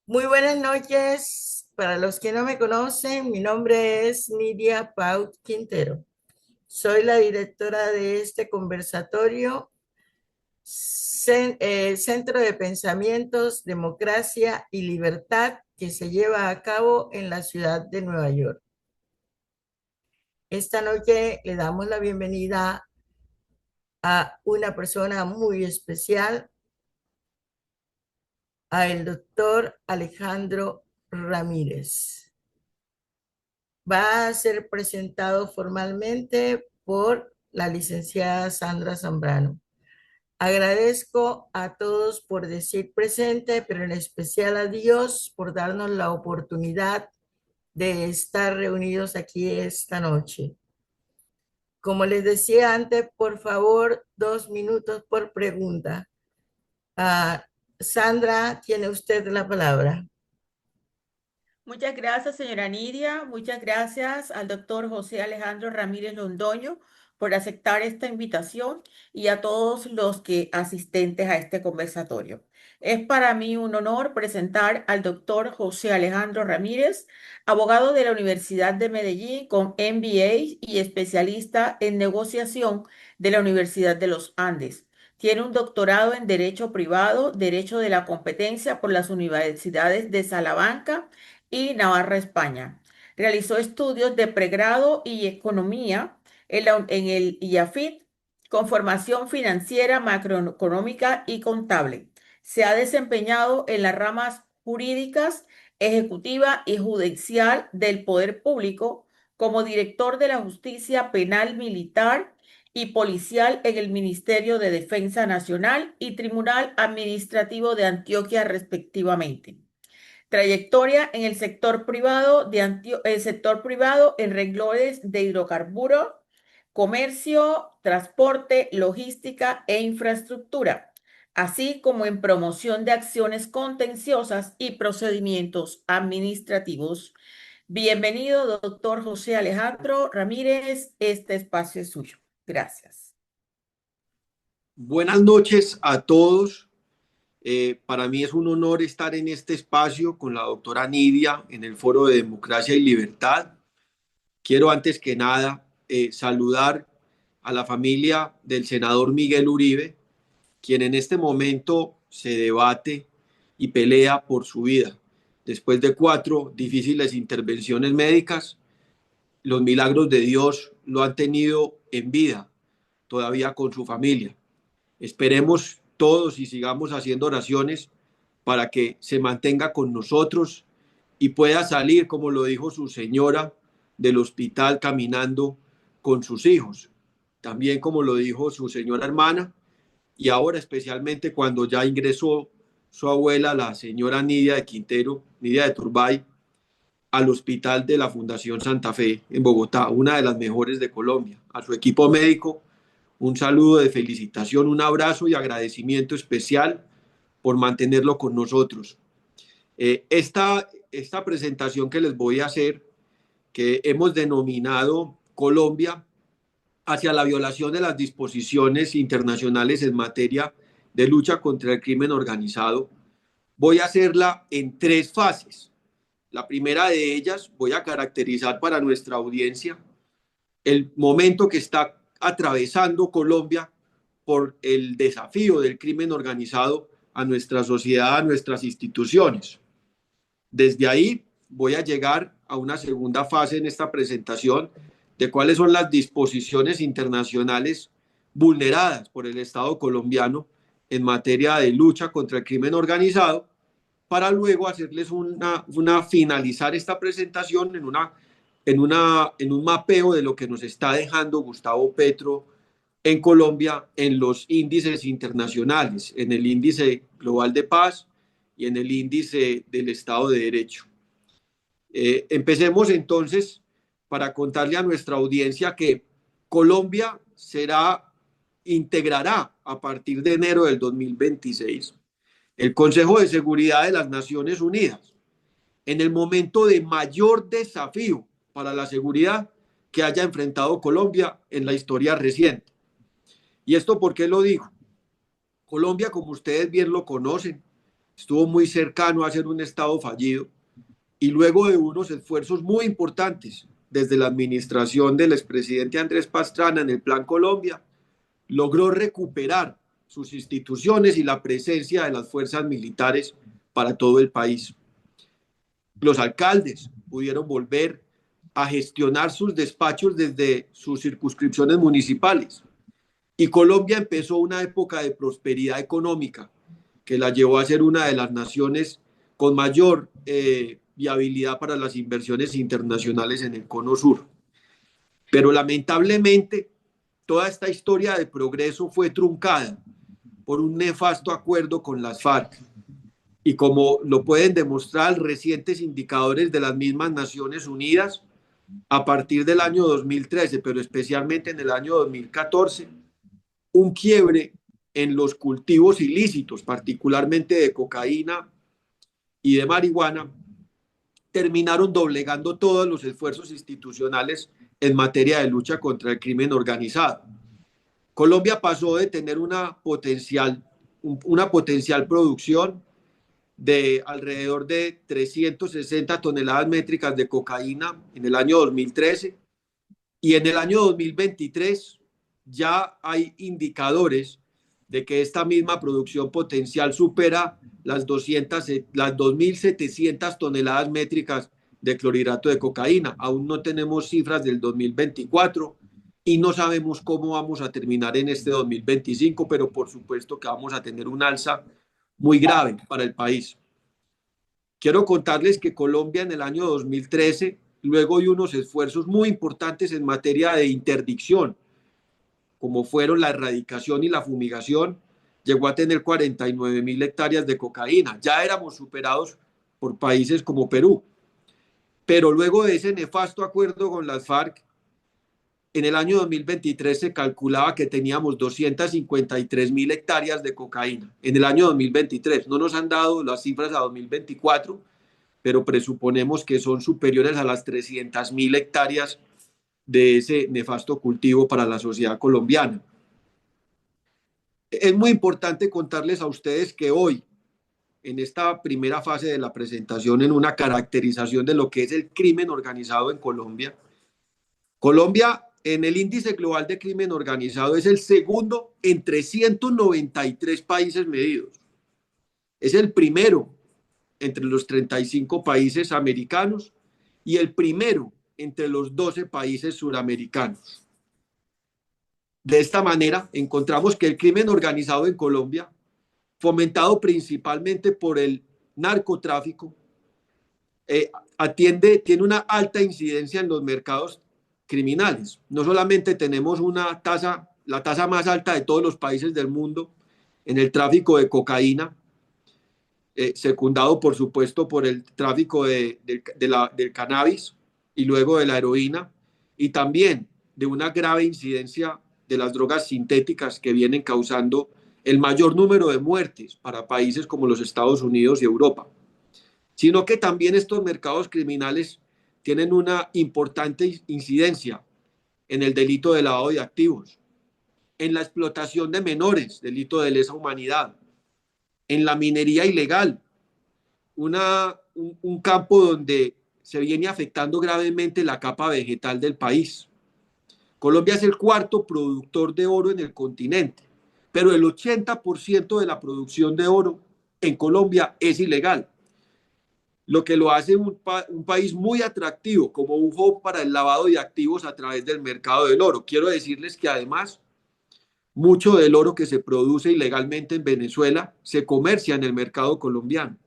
Muy buenas noches. Para los que no me conocen, mi nombre es Nidia Paut Quintero. Soy la directora de este conversatorio, Centro de Pensamientos, Democracia y Libertad, que se lleva a cabo en la ciudad de Nueva York. Esta noche le damos la bienvenida a una persona muy especial, a el doctor Alejandro Ramírez. Va a ser presentado formalmente por la licenciada Sandra Zambrano. Agradezco a todos por decir presente, pero en especial a Dios por darnos la oportunidad de estar reunidos aquí esta noche. Como les decía antes, por favor, 2 minutos por pregunta. Ah, Sandra, tiene usted la palabra. Muchas gracias, señora Nidia. Muchas gracias al doctor José Alejandro Ramírez Londoño por aceptar esta invitación y a todos los que asistentes a este conversatorio. Es para mí un honor presentar al doctor José Alejandro Ramírez, abogado de la Universidad de Medellín con MBA y especialista en negociación de la Universidad de los Andes. Tiene un doctorado en Derecho Privado, Derecho de la Competencia por las universidades de Salamanca y Navarra, España. Realizó estudios de pregrado y economía en el IAFIT con formación financiera, macroeconómica y contable. Se ha desempeñado en las ramas jurídicas, ejecutiva y judicial del poder público como director de la justicia penal militar y policial en el Ministerio de Defensa Nacional y Tribunal Administrativo de Antioquia, respectivamente. Trayectoria en el sector privado en renglones de hidrocarburo, comercio, transporte, logística e infraestructura, así como en promoción de acciones contenciosas y procedimientos administrativos. Bienvenido, doctor José Alejandro Ramírez. Este espacio es suyo. Gracias. Buenas noches a todos. Para mí es un honor estar en este espacio con la doctora Nidia en el Foro de Democracia y Libertad. Quiero antes que nada saludar a la familia del senador Miguel Uribe, quien en este momento se debate y pelea por su vida. Después de 4 difíciles intervenciones médicas, los milagros de Dios lo han tenido en vida, todavía con su familia. Esperemos todos y sigamos haciendo oraciones para que se mantenga con nosotros y pueda salir, como lo dijo su señora, del hospital caminando con sus hijos. También como lo dijo su señora hermana, y ahora especialmente cuando ya ingresó su abuela, la señora Nidia de Quintero, Nidia de Turbay, al hospital de la Fundación Santa Fe en Bogotá, una de las mejores de Colombia. A su equipo médico, un saludo de felicitación, un abrazo y agradecimiento especial por mantenerlo con nosotros. Esta presentación que les voy a hacer, que hemos denominado Colombia hacia la violación de las disposiciones internacionales en materia de lucha contra el crimen organizado, voy a hacerla en 3 fases. La primera de ellas voy a caracterizar para nuestra audiencia el momento que está atravesando Colombia por el desafío del crimen organizado a nuestra sociedad, a nuestras instituciones. Desde ahí voy a llegar a una segunda fase en esta presentación de cuáles son las disposiciones internacionales vulneradas por el Estado colombiano en materia de lucha contra el crimen organizado, para luego hacerles finalizar esta presentación en un mapeo de lo que nos está dejando Gustavo Petro en Colombia en los índices internacionales, en el índice global de paz y en el índice del Estado de Derecho. Empecemos entonces para contarle a nuestra audiencia que Colombia integrará a partir de enero del 2026 el Consejo de Seguridad de las Naciones Unidas, en el momento de mayor desafío para la seguridad que haya enfrentado Colombia en la historia reciente. ¿Y esto por qué lo digo? Colombia, como ustedes bien lo conocen, estuvo muy cercano a ser un Estado fallido, y luego de unos esfuerzos muy importantes desde la administración del expresidente Andrés Pastrana en el Plan Colombia, logró recuperar sus instituciones y la presencia de las fuerzas militares para todo el país. Los alcaldes pudieron volver a gestionar sus despachos desde sus circunscripciones municipales. Y Colombia empezó una época de prosperidad económica que la llevó a ser una de las naciones con mayor viabilidad para las inversiones internacionales en el Cono Sur. Pero lamentablemente toda esta historia de progreso fue truncada por un nefasto acuerdo con las FARC. Y como lo pueden demostrar recientes indicadores de las mismas Naciones Unidas, a partir del año 2013, pero especialmente en el año 2014, un quiebre en los cultivos ilícitos, particularmente de cocaína y de marihuana, terminaron doblegando todos los esfuerzos institucionales en materia de lucha contra el crimen organizado. Colombia pasó de tener una potencial producción de alrededor de 360 toneladas métricas de cocaína en el año 2013, y en el año 2023 ya hay indicadores de que esta misma producción potencial supera las 2.700 toneladas métricas de clorhidrato de cocaína. Aún no tenemos cifras del 2024 y no sabemos cómo vamos a terminar en este 2025, pero por supuesto que vamos a tener un alza muy grave para el país. Quiero contarles que Colombia en el año 2013, luego de unos esfuerzos muy importantes en materia de interdicción, como fueron la erradicación y la fumigación, llegó a tener 49.000 hectáreas de cocaína. Ya éramos superados por países como Perú. Pero luego de ese nefasto acuerdo con las FARC, en el año 2023 se calculaba que teníamos 253.000 hectáreas de cocaína. En el año 2023, no nos han dado las cifras a 2024, pero presuponemos que son superiores a las 300.000 hectáreas de ese nefasto cultivo para la sociedad colombiana. Es muy importante contarles a ustedes que hoy, en esta primera fase de la presentación, en una caracterización de lo que es el crimen organizado en Colombia, Colombia en el índice global de crimen organizado es el segundo entre 193 países medidos. Es el primero entre los 35 países americanos y el primero entre los 12 países suramericanos. De esta manera, encontramos que el crimen organizado en Colombia, fomentado principalmente por el narcotráfico, tiene una alta incidencia en los mercados criminales. No solamente tenemos la tasa más alta de todos los países del mundo en el tráfico de cocaína, secundado por supuesto por el tráfico del cannabis y luego de la heroína, y también de una grave incidencia de las drogas sintéticas que vienen causando el mayor número de muertes para países como los Estados Unidos y Europa, sino que también estos mercados criminales tienen una importante incidencia en el delito de lavado de activos, en la explotación de menores, delito de lesa humanidad, en la minería ilegal, un campo donde se viene afectando gravemente la capa vegetal del país. Colombia es el cuarto productor de oro en el continente, pero el 80% de la producción de oro en Colombia es ilegal, lo que lo hace un país muy atractivo como un hub para el lavado de activos a través del mercado del oro. Quiero decirles que además mucho del oro que se produce ilegalmente en Venezuela se comercia en el mercado colombiano.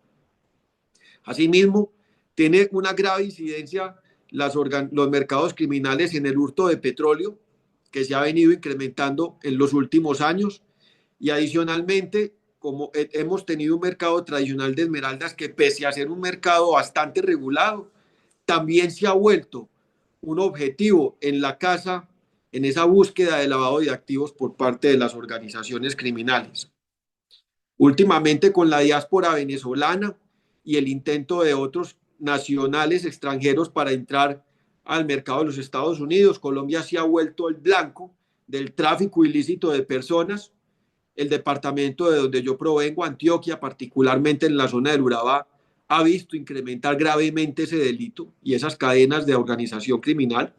Asimismo, tiene una grave incidencia los mercados criminales en el hurto de petróleo, que se ha venido incrementando en los últimos años, y adicionalmente, como hemos tenido un mercado tradicional de esmeraldas que, pese a ser un mercado bastante regulado, también se ha vuelto un objetivo en la caza, en esa búsqueda de lavado de activos por parte de las organizaciones criminales. Últimamente, con la diáspora venezolana y el intento de otros nacionales extranjeros para entrar al mercado de los Estados Unidos, Colombia se ha vuelto el blanco del tráfico ilícito de personas el departamento de donde yo provengo, Antioquia, particularmente en la zona del Urabá, ha visto incrementar gravemente ese delito y esas cadenas de organización criminal.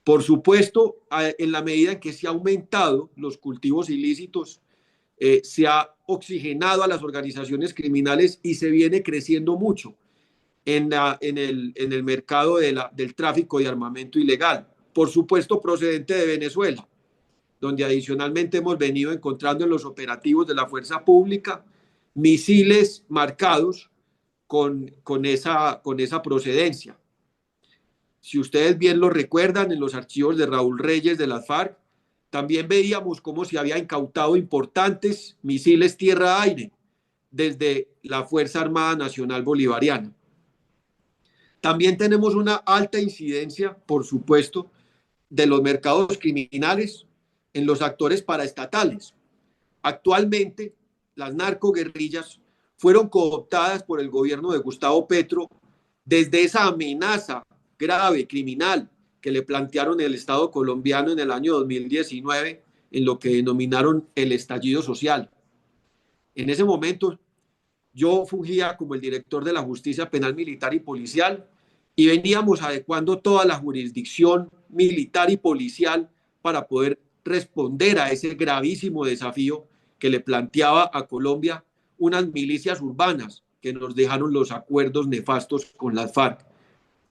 Por supuesto, en la medida en que se ha aumentado los cultivos ilícitos, se ha oxigenado a las organizaciones criminales y se viene creciendo mucho en el mercado del tráfico de armamento ilegal, por supuesto procedente de Venezuela, donde adicionalmente hemos venido encontrando en los operativos de la fuerza pública misiles marcados con esa procedencia. Si ustedes bien lo recuerdan, en los archivos de Raúl Reyes de las FARC, también veíamos cómo se había incautado importantes misiles tierra-aire desde la Fuerza Armada Nacional Bolivariana. También tenemos una alta incidencia, por supuesto, de los mercados criminales en los actores paraestatales. Actualmente, las narcoguerrillas fueron cooptadas por el gobierno de Gustavo Petro desde esa amenaza grave, criminal, que le plantearon el Estado colombiano en el año 2019 en lo que denominaron el estallido social. En ese momento, yo fungía como el director de la Justicia Penal Militar y Policial y veníamos adecuando toda la jurisdicción militar y policial para poder responder a ese gravísimo desafío que le planteaba a Colombia unas milicias urbanas que nos dejaron los acuerdos nefastos con las FARC.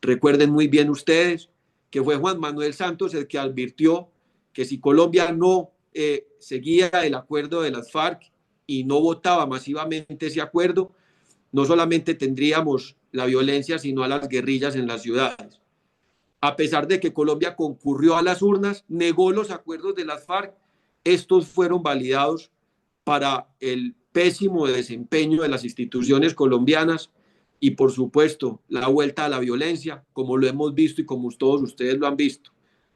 Recuerden muy bien ustedes que fue Juan Manuel Santos el que advirtió que si Colombia no seguía el acuerdo de las FARC y no votaba masivamente ese acuerdo, no solamente tendríamos la violencia, sino a las guerrillas en las ciudades. A pesar de que Colombia concurrió a las urnas, negó los acuerdos de las FARC, estos fueron validados para el pésimo desempeño de las instituciones colombianas y, por supuesto, la vuelta a la violencia, como lo hemos visto y como todos ustedes lo han visto.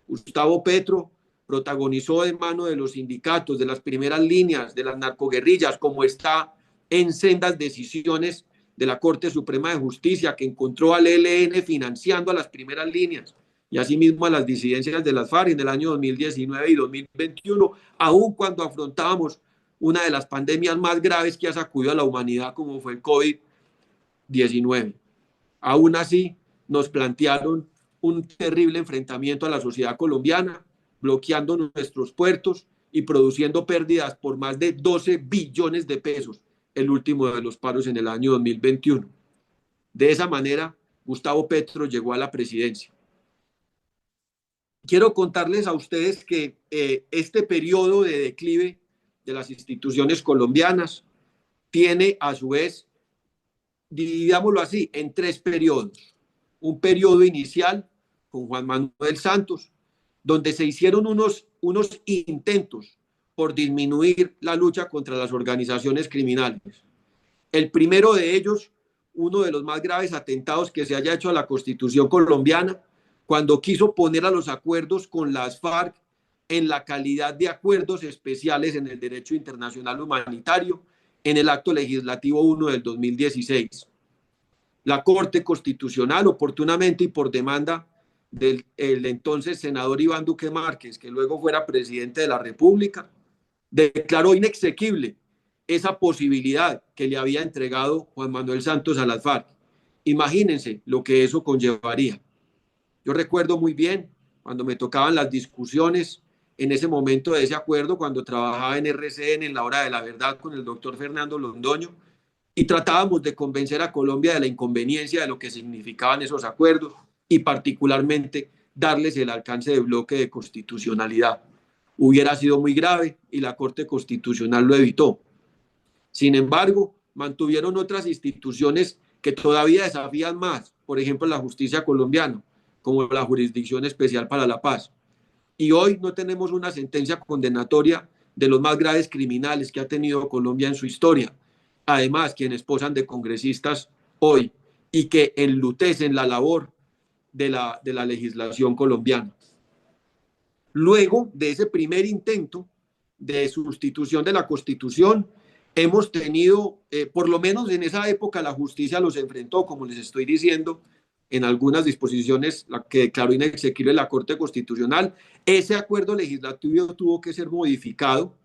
Gustavo Petro protagonizó de mano de los sindicatos, de las primeras líneas de las narcoguerrillas, como está en sendas decisiones de la Corte Suprema de Justicia, que encontró al ELN financiando a las primeras líneas y asimismo a las disidencias de las FARC en el año 2019 y 2021, aun cuando afrontábamos una de las pandemias más graves que ha sacudido a la humanidad, como fue el COVID-19. Aún así, nos plantearon un terrible enfrentamiento a la sociedad colombiana, bloqueando nuestros puertos y produciendo pérdidas por más de 12 billones de pesos, el último de los paros en el año 2021. De esa manera, Gustavo Petro llegó a la presidencia. Quiero contarles a ustedes que este periodo de declive de las instituciones colombianas tiene a su vez, digámoslo así, en tres periodos. Un periodo inicial con Juan Manuel Santos, donde se hicieron unos intentos por disminuir la lucha contra las organizaciones criminales. El primero de ellos, uno de los más graves atentados que se haya hecho a la Constitución colombiana, cuando quiso poner a los acuerdos con las FARC en la calidad de acuerdos especiales en el derecho internacional humanitario, en el acto legislativo 1 del 2016. La Corte Constitucional, oportunamente y por demanda del entonces senador Iván Duque Márquez, que luego fuera presidente de la República, declaró inexequible esa posibilidad que le había entregado Juan Manuel Santos a las FARC. Imagínense lo que eso conllevaría. Yo recuerdo muy bien cuando me tocaban las discusiones en ese momento de ese acuerdo, cuando trabajaba en RCN en la Hora de la Verdad con el doctor Fernando Londoño, y tratábamos de convencer a Colombia de la inconveniencia de lo que significaban esos acuerdos y particularmente darles el alcance de bloque de constitucionalidad. Hubiera sido muy grave y la Corte Constitucional lo evitó. Sin embargo, mantuvieron otras instituciones que todavía desafían más, por ejemplo, la justicia colombiana, como la Jurisdicción Especial para la Paz. Y hoy no tenemos una sentencia condenatoria de los más graves criminales que ha tenido Colombia en su historia. Además, quienes posan de congresistas hoy y que enlutecen la labor de la legislación colombiana. Luego de ese primer intento de sustitución de la Constitución, hemos tenido, por lo menos en esa época, la justicia los enfrentó, como les estoy diciendo, en algunas disposiciones la que declaró inexequible la Corte Constitucional. Ese acuerdo legislativo tuvo que ser modificado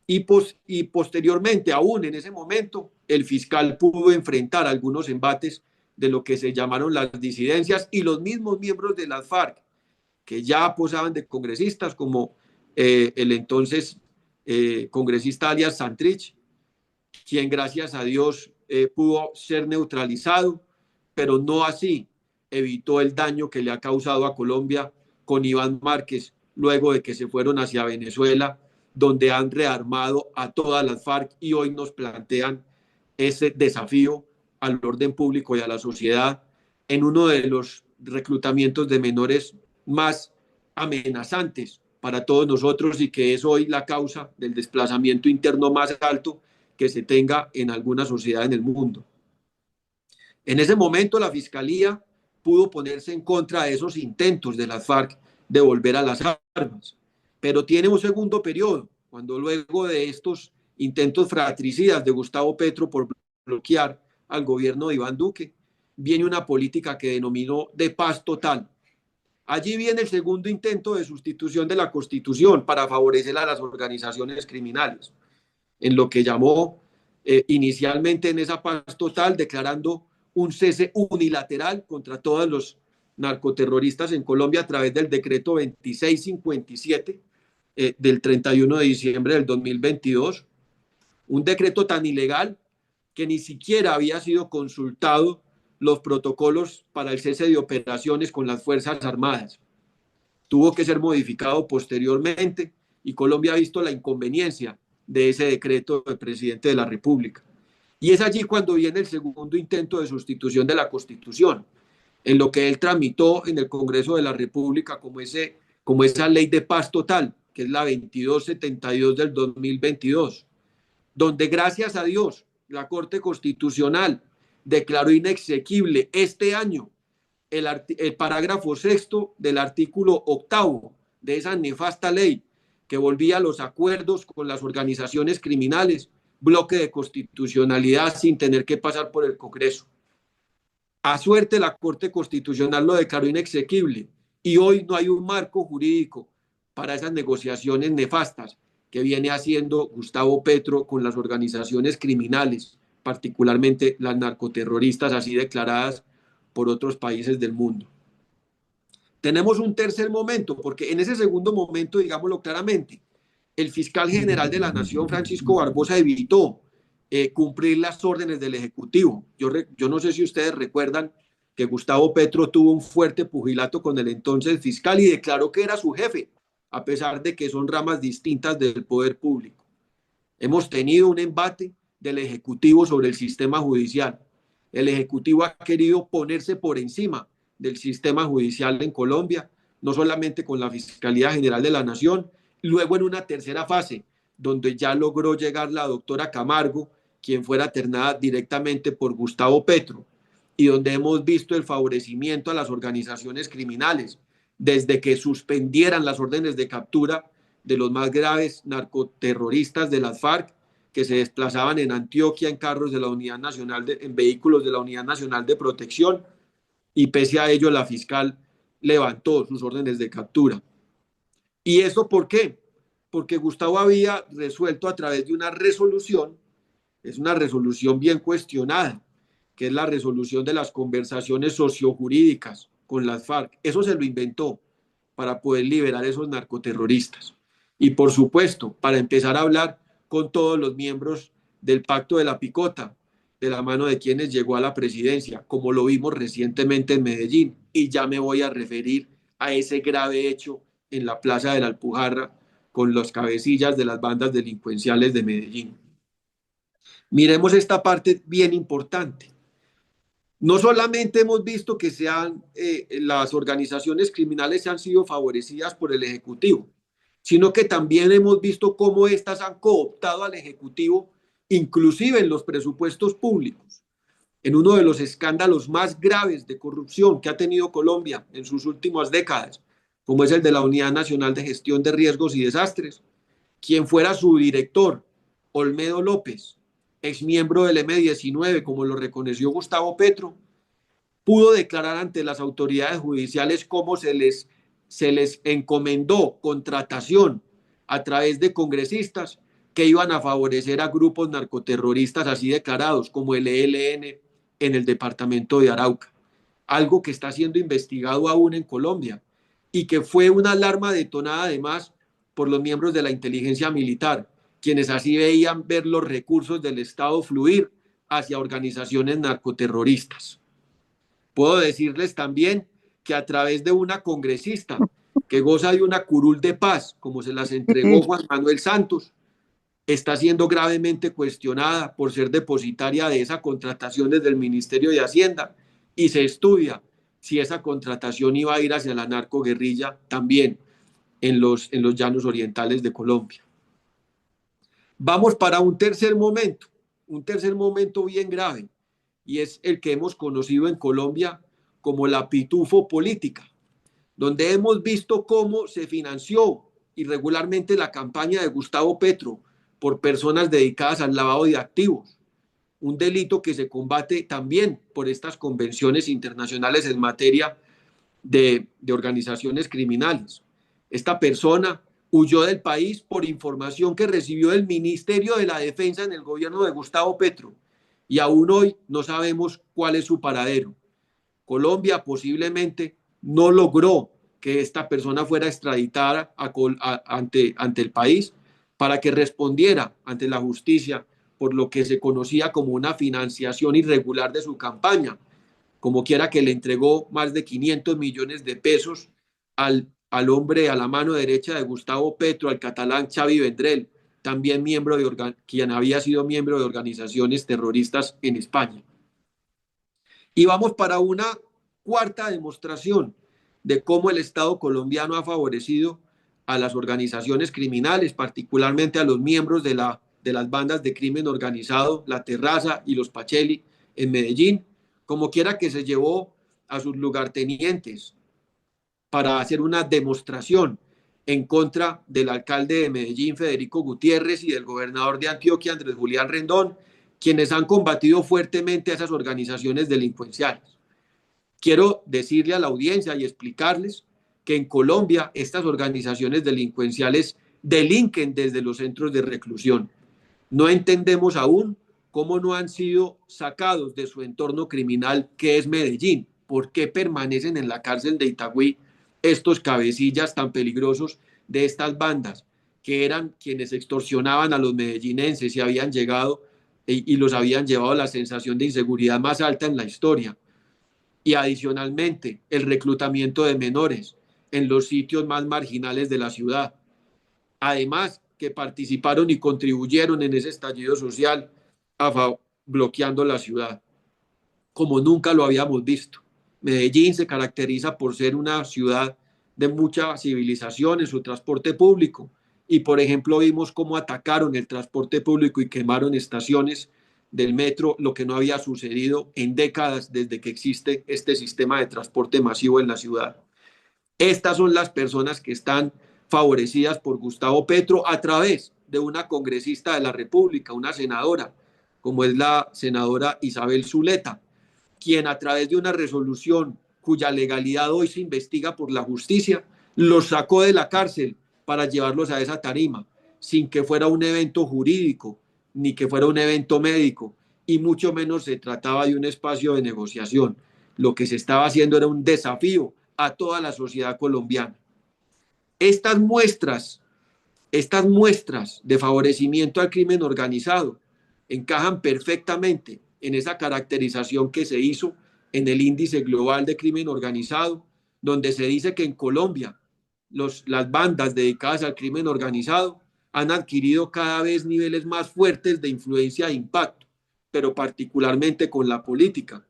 y posteriormente, aún en ese momento, el fiscal pudo enfrentar algunos embates de lo que se llamaron las disidencias y los mismos miembros de las FARC, que ya posaban de congresistas, como el entonces congresista alias Santrich, quien gracias a Dios pudo ser neutralizado, pero no así evitó el daño que le ha causado a Colombia con Iván Márquez, luego de que se fueron hacia Venezuela, donde han rearmado a todas las FARC y hoy nos plantean ese desafío al orden público y a la sociedad en uno de los reclutamientos de menores más amenazantes para todos nosotros y que es hoy la causa del desplazamiento interno más alto que se tenga en alguna sociedad en el mundo. En ese momento la Fiscalía pudo ponerse en contra de esos intentos de las FARC de volver a las armas, pero tiene un segundo periodo, cuando luego de estos intentos fratricidas de Gustavo Petro por bloquear al gobierno de Iván Duque, viene una política que denominó de paz total. Allí viene el segundo intento de sustitución de la Constitución para favorecer a las organizaciones criminales, en lo que llamó inicialmente en esa paz total, declarando un cese unilateral contra todos los narcoterroristas en Colombia a través del decreto 2657 del 31 de diciembre del 2022, un decreto tan ilegal que ni siquiera había sido consultado los protocolos para el cese de operaciones con las Fuerzas Armadas. Tuvo que ser modificado posteriormente y Colombia ha visto la inconveniencia de ese decreto del presidente de la República. Y es allí cuando viene el segundo intento de sustitución de la Constitución, en lo que él tramitó en el Congreso de la República como esa ley de paz total, que es la 2272 del 2022, donde gracias a Dios la Corte Constitucional declaró inexequible este año el parágrafo sexto del artículo octavo de esa nefasta ley que volvía a los acuerdos con las organizaciones criminales, bloque de constitucionalidad sin tener que pasar por el Congreso. A suerte la Corte Constitucional lo declaró inexequible y hoy no hay un marco jurídico para esas negociaciones nefastas que viene haciendo Gustavo Petro con las organizaciones criminales, particularmente las narcoterroristas así declaradas por otros países del mundo. Tenemos un tercer momento, porque en ese segundo momento, digámoslo claramente, el fiscal general de la Nación, Francisco Barbosa, evitó cumplir las órdenes del Ejecutivo. Yo no sé si ustedes recuerdan que Gustavo Petro tuvo un fuerte pugilato con el entonces fiscal y declaró que era su jefe, a pesar de que son ramas distintas del poder público. Hemos tenido un embate del Ejecutivo sobre el sistema judicial. El Ejecutivo ha querido ponerse por encima del sistema judicial en Colombia, no solamente con la Fiscalía General de la Nación, luego en una tercera fase, donde ya logró llegar la doctora Camargo, quien fuera ternada directamente por Gustavo Petro, y donde hemos visto el favorecimiento a las organizaciones criminales, desde que suspendieran las órdenes de captura de los más graves narcoterroristas de las FARC, que se desplazaban en Antioquia en carros de la Unidad Nacional, en vehículos de la Unidad Nacional de Protección, y pese a ello la fiscal levantó sus órdenes de captura. ¿Y eso por qué? Porque Gustavo había resuelto a través de una resolución, es una resolución bien cuestionada, que es la resolución de las conversaciones sociojurídicas con las FARC. Eso se lo inventó para poder liberar a esos narcoterroristas. Y por supuesto, para empezar a hablar con todos los miembros del Pacto de la Picota, de la mano de quienes llegó a la presidencia, como lo vimos recientemente en Medellín. Y ya me voy a referir a ese grave hecho en la Plaza de la Alpujarra con los cabecillas de las bandas delincuenciales de Medellín. Miremos esta parte bien importante. No solamente hemos visto que las organizaciones criminales han sido favorecidas por el Ejecutivo, sino que también hemos visto cómo éstas han cooptado al Ejecutivo, inclusive en los presupuestos públicos. En uno de los escándalos más graves de corrupción que ha tenido Colombia en sus últimas décadas, como es el de la Unidad Nacional de Gestión de Riesgos y Desastres, quien fuera su director, Olmedo López, exmiembro del M-19, como lo reconoció Gustavo Petro, pudo declarar ante las autoridades judiciales cómo se les encomendó contratación a través de congresistas que iban a favorecer a grupos narcoterroristas así declarados como el ELN en el departamento de Arauca, algo que está siendo investigado aún en Colombia y que fue una alarma detonada además por los miembros de la inteligencia militar, quienes así veían ver los recursos del Estado fluir hacia organizaciones narcoterroristas. Puedo decirles también que a través de una congresista que goza de una curul de paz, como se las entregó Juan Manuel Santos, está siendo gravemente cuestionada por ser depositaria de esa contratación desde el Ministerio de Hacienda y se estudia si esa contratación iba a ir hacia la narcoguerrilla también en los llanos orientales de Colombia. Vamos para un tercer momento bien grave, y es el que hemos conocido en Colombia como la pitufo política, donde hemos visto cómo se financió irregularmente la campaña de Gustavo Petro por personas dedicadas al lavado de activos, un delito que se combate también por estas convenciones internacionales en materia de organizaciones criminales. Esta persona huyó del país por información que recibió del Ministerio de la Defensa en el gobierno de Gustavo Petro y aún hoy no sabemos cuál es su paradero. Colombia posiblemente no logró que esta persona fuera extraditada ante el país para que respondiera ante la justicia por lo que se conocía como una financiación irregular de su campaña, como quiera que le entregó más de 500 millones de pesos al hombre a la mano derecha de Gustavo Petro, al catalán Xavi Vendrell, también quien había sido miembro de organizaciones terroristas en España. Y vamos para una cuarta demostración de cómo el Estado colombiano ha favorecido a las organizaciones criminales, particularmente a los miembros de las bandas de crimen organizado, La Terraza y los Pacheli en Medellín, como quiera que se llevó a sus lugartenientes para hacer una demostración en contra del alcalde de Medellín, Federico Gutiérrez, y del gobernador de Antioquia, Andrés Julián Rendón, quienes han combatido fuertemente a esas organizaciones delincuenciales. Quiero decirle a la audiencia y explicarles que en Colombia estas organizaciones delincuenciales delinquen desde los centros de reclusión. No entendemos aún cómo no han sido sacados de su entorno criminal, que es Medellín. ¿Por qué permanecen en la cárcel de Itagüí estos cabecillas tan peligrosos de estas bandas, que eran quienes extorsionaban a los medellinenses y habían llegado y los habían llevado a la sensación de inseguridad más alta en la historia? Y adicionalmente el reclutamiento de menores en los sitios más marginales de la ciudad. Además que participaron y contribuyeron en ese estallido social bloqueando la ciudad, como nunca lo habíamos visto. Medellín se caracteriza por ser una ciudad de mucha civilización en su transporte público y, por ejemplo, vimos cómo atacaron el transporte público y quemaron estaciones del metro, lo que no había sucedido en décadas desde que existe este sistema de transporte masivo en la ciudad. Estas son las personas que están favorecidas por Gustavo Petro a través de una congresista de la República, una senadora, como es la senadora Isabel Zuleta, quien a través de una resolución cuya legalidad hoy se investiga por la justicia, los sacó de la cárcel para llevarlos a esa tarima, sin que fuera un evento jurídico, ni que fuera un evento médico, y mucho menos se trataba de un espacio de negociación. Lo que se estaba haciendo era un desafío a toda la sociedad colombiana. Estas muestras de favorecimiento al crimen organizado encajan perfectamente en esa caracterización que se hizo en el índice global de crimen organizado, donde se dice que en Colombia las bandas dedicadas al crimen organizado han adquirido cada vez niveles más fuertes de influencia e impacto, pero particularmente con la política,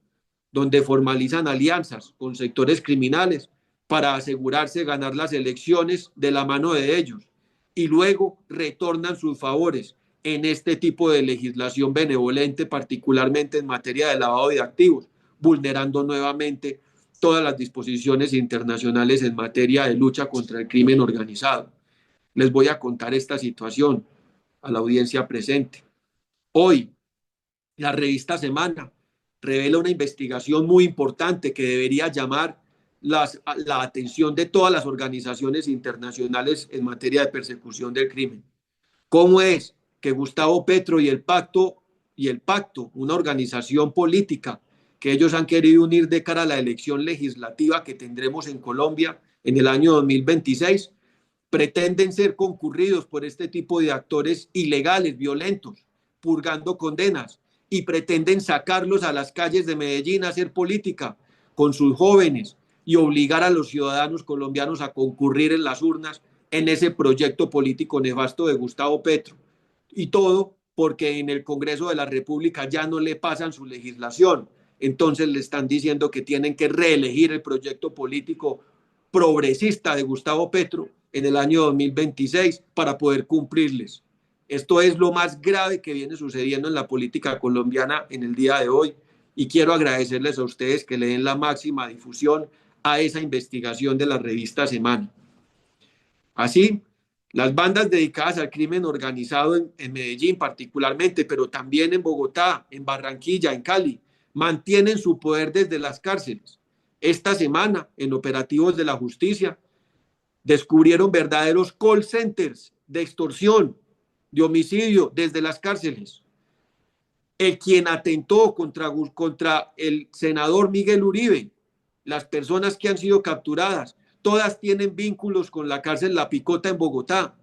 donde formalizan alianzas con sectores criminales para asegurarse ganar las elecciones de la mano de ellos y luego retornan sus favores en este tipo de legislación benevolente, particularmente en materia de lavado de activos, vulnerando nuevamente todas las disposiciones internacionales en materia de lucha contra el crimen organizado. Les voy a contar esta situación a la audiencia presente. Hoy, la revista Semana revela una investigación muy importante que debería llamar la atención de todas las organizaciones internacionales en materia de persecución del crimen. ¿Cómo es que Gustavo Petro y el pacto, una organización política que ellos han querido unir de cara a la elección legislativa que tendremos en Colombia en el año 2026, pretenden ser concurridos por este tipo de actores ilegales, violentos, purgando condenas, y pretenden sacarlos a las calles de Medellín a hacer política con sus jóvenes y obligar a los ciudadanos colombianos a concurrir en las urnas en ese proyecto político nefasto de Gustavo Petro. Y todo porque en el Congreso de la República ya no le pasan su legislación. Entonces le están diciendo que tienen que reelegir el proyecto político progresista de Gustavo Petro en el año 2026 para poder cumplirles. Esto es lo más grave que viene sucediendo en la política colombiana en el día de hoy, y quiero agradecerles a ustedes que le den la máxima difusión a esa investigación de la revista Semana. Así, las bandas dedicadas al crimen organizado en Medellín particularmente, pero también en Bogotá, en Barranquilla, en Cali, mantienen su poder desde las cárceles. Esta semana, en operativos de la justicia, descubrieron verdaderos call centers de extorsión, de homicidio desde las cárceles. El quien atentó contra el senador Miguel Uribe, las personas que han sido capturadas, todas tienen vínculos con la cárcel La Picota en Bogotá.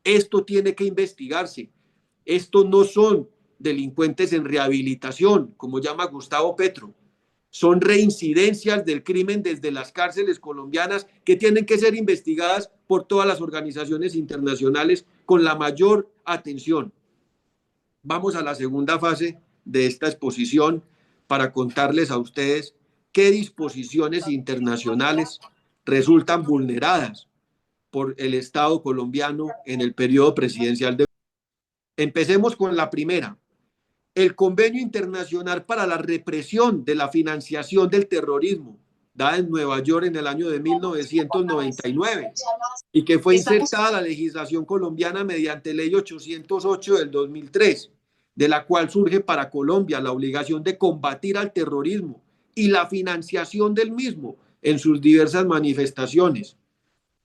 Esto tiene que investigarse. Estos no son delincuentes en rehabilitación, como llama Gustavo Petro. Son reincidencias del crimen desde las cárceles colombianas que tienen que ser investigadas por todas las organizaciones internacionales con la mayor atención. Vamos a la segunda fase de esta exposición para contarles a ustedes qué disposiciones internacionales resultan vulneradas por el Estado colombiano en el periodo presidencial de... Empecemos con la primera. El Convenio Internacional para la Represión de la Financiación del Terrorismo, dada en Nueva York en el año de 1999, y que fue insertada a la legislación colombiana mediante Ley 808 del 2003, de la cual surge para Colombia la obligación de combatir al terrorismo y la financiación del mismo en sus diversas manifestaciones.